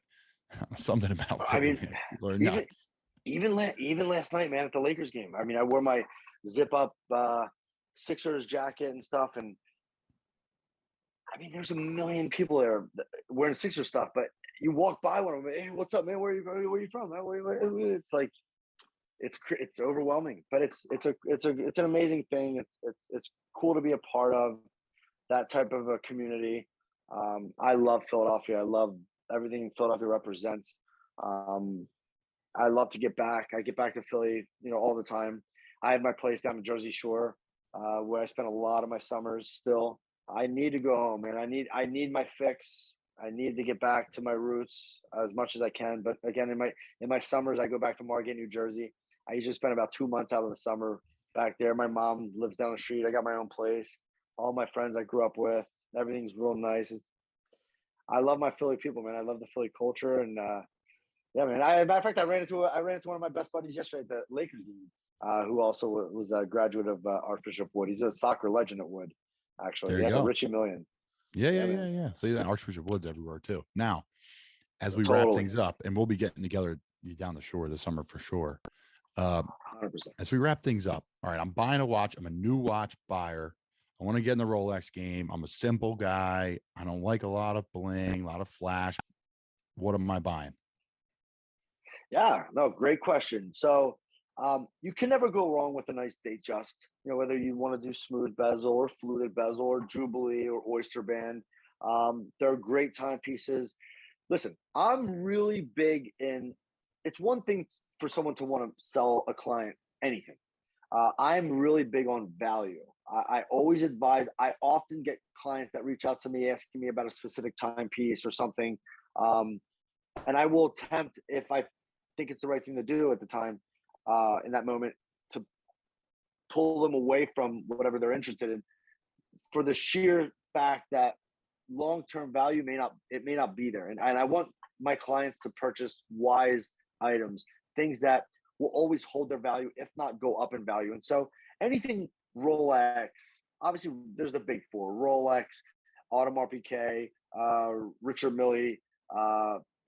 something about. Even last night, man, at the Lakers game. I wore my zip up Sixers jacket and stuff, and there's a million people there wearing Sixers stuff, but you walk by one of them, hey, what's up, man? Where are you from? It's like it's overwhelming, but it's an amazing thing. It's cool to be a part of that type of a community. I love Philadelphia. I love everything Philadelphia represents. I love to get back. I get back to Philly, all the time. I have my place down in Jersey Shore, where I spend a lot of my summers still. I need to go home, man. I need my fix. I need to get back to my roots as much as I can. But again, in my summers, I go back to Margate, New Jersey. I usually spend about 2 months out of the summer back there. My mom lives down the street. I got my own place. All my friends I grew up with. Everything's real nice. I love my Philly people, man. I love the Philly culture, and yeah, man. Matter of fact, I ran into one of my best buddies yesterday at the Lakers game, who also was a graduate of Archbishop Wood. He's a soccer legend at Wood, actually. There you go. Richie Million. Yeah. So that Archbishop Wood's everywhere too. Now, as we wrap things up, and we'll be getting together down the shore this summer for sure. 100%. As we wrap things up, all right, I'm buying a watch. I'm a new watch buyer. I want to get in the Rolex game. I'm a simple guy. I don't like a lot of bling, a lot of flash. What am I buying? Yeah, no, great question. So you can never go wrong with a nice Datejust. You know, whether you want to do smooth bezel or fluted bezel or Jubilee or Oyster Band, they're great timepieces. Listen, I'm really big in. It's one thing for someone to want to sell a client anything. I'm really big on value. I always advise. I often get clients that reach out to me asking me about a specific timepiece or something, and I will attempt, if I think it's the right thing to do at the time, in that moment, to pull them away from whatever they're interested in, for the sheer fact that long-term value may not be there. And I want my clients to purchase wise items, things that will always hold their value, if not go up in value. And so anything Rolex, obviously there's the big four: Rolex, Audemars Piguet, Richard Mille,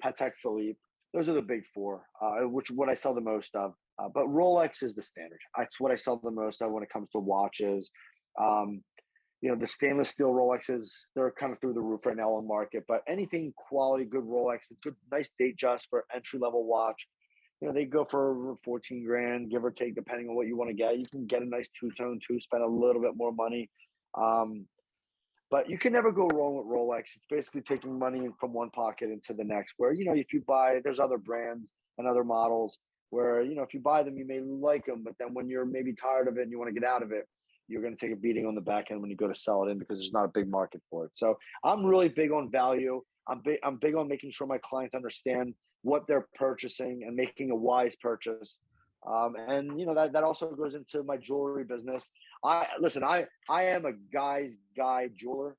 Patek Philippe. Those are the big four, which what I sell the most of. But Rolex is the standard. That's what I sell the most of when it comes to watches. You know, the stainless steel Rolexes, they're kind of through the roof right now on market. But anything quality, good Rolex, good, nice Datejust for entry-level watch, you know, they go for 14 grand, give or take, depending on what you want to get. You can get a nice two-tone too, spend a little bit more money. But you can never go wrong with Rolex. It's basically taking money from one pocket into the next, where, you know, if you buy, there's other brands and other models where, you know, if you buy them, you may like them, but then when you're maybe tired of it and you want to get out of it, you're going to take a beating on the back end when you go to sell it in, because there's not a big market for it. So I'm really big on value. I'm big on making sure my clients understand what they're purchasing and making a wise purchase. And you know, that also goes into my jewelry business. I am a guy's guy jeweler.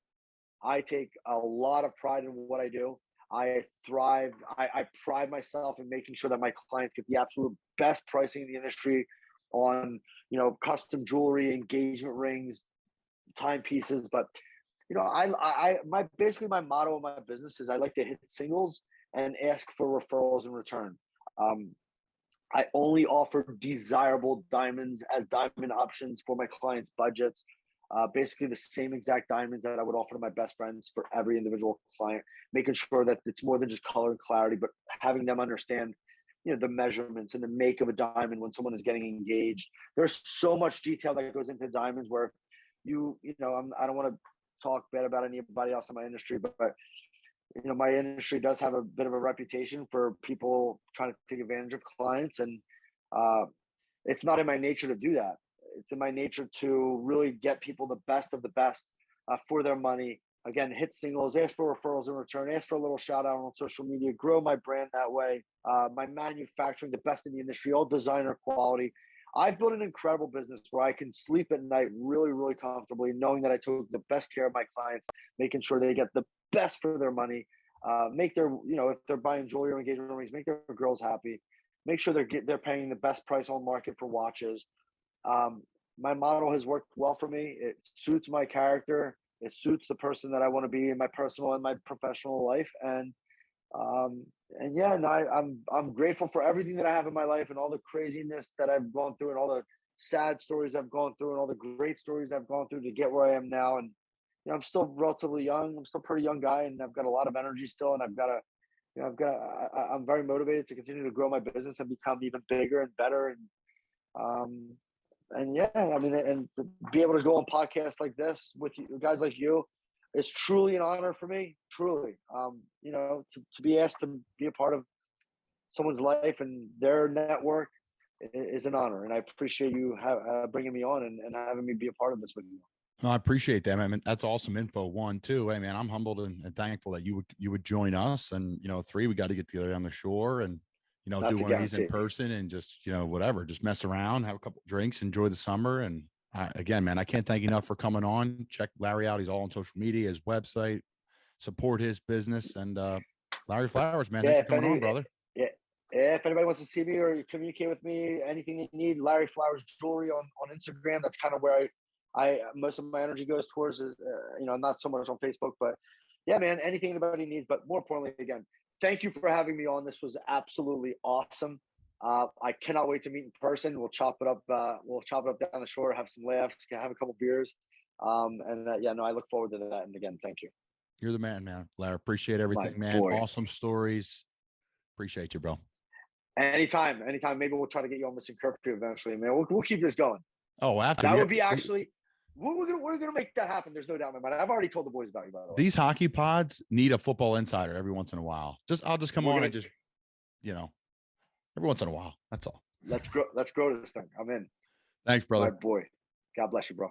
I take a lot of pride in what I do. I thrive. I pride myself in making sure that my clients get the absolute best pricing in the industry on, you know, custom jewelry, engagement rings, timepieces. But you know, basically my motto of my business is I like to hit singles and ask for referrals in return. I only offer desirable diamonds as diamond options for my clients' budgets. Basically the same exact diamonds that I would offer to my best friends for every individual client, making sure that it's more than just color and clarity, but having them understand, you know, the measurements and the make of a diamond when someone is getting engaged. There's so much detail that goes into diamonds where you know, I don't want to talk bad about anybody else in my industry, but you know, my industry does have a bit of a reputation for people trying to take advantage of clients, and it's not in my nature to do that. It's in my nature to really get people the best of the best for their money. Again, hit singles, ask for referrals in return, ask for a little shout out on social media, grow my brand that way. My manufacturing, the best in the industry, all designer quality. I've built an incredible business where I can sleep at night really, really comfortably, knowing that I took the best care of my clients, making sure they get the best for their money, make their, you know, if they're buying jewelry or engagement rings, make their girls happy, make sure they're paying the best price on market for watches. My model has worked well for me. It suits my character. It suits the person that I want to be in my personal and my professional life. And yeah, no, I'm grateful for everything that I have in my life and all the craziness that I've gone through and all the sad stories I've gone through and all the great stories I've gone through to get where I am now. And you know, I'm still relatively young. I'm still a pretty young guy, and I've got a lot of energy still. And I'm very motivated to continue to grow my business and become even bigger and better. And yeah, I mean, and to be able to go on podcasts like this with you, guys like you, it's truly an honor for me. Truly, you know, to be asked to be a part of someone's life and their network is an honor. And I appreciate you bringing me on and having me be a part of this with you. No, I appreciate that. I mean, that's awesome info. 1, 2. Hey, man, I'm humbled and thankful that you would join us. And, you know, 3, we got to get together on the shore and, you know, do one of these in person and just, you know, whatever, just mess around, have a couple drinks, enjoy the summer. And again, man, I can't thank you enough for coming on. Check Larry out. He's all on social media, his website, support his business. And Larry Flowers, man, thanks for coming on, brother. Yeah. If anybody wants to see me or communicate with me, anything you need, Larry Flowers Jewelry on Instagram. That's kind of where I most of my energy goes towards, you know, not so much on Facebook, but yeah, man, anything anybody needs. But more importantly, again, thank you for having me on. This was absolutely awesome. I cannot wait to meet in person. We'll chop it up. We'll chop it up down the shore, have some laughs, have a couple beers. I look forward to that. And again, thank you. You're the man, Larry. Appreciate everything, man. Boy. Awesome stories. Appreciate you, bro. Anytime. Maybe we'll try to get you on Missing Curfew eventually, man. We'll keep this going. Oh, after that would be actually. We're gonna make that happen. There's no doubt in my mind. I've already told the boys about you, by the way. These hockey pods need a football insider every once in a while. I'll just come on and just, every once in a while. That's all. Let's grow this thing. I'm in. Thanks, brother. My boy. God bless you, bro.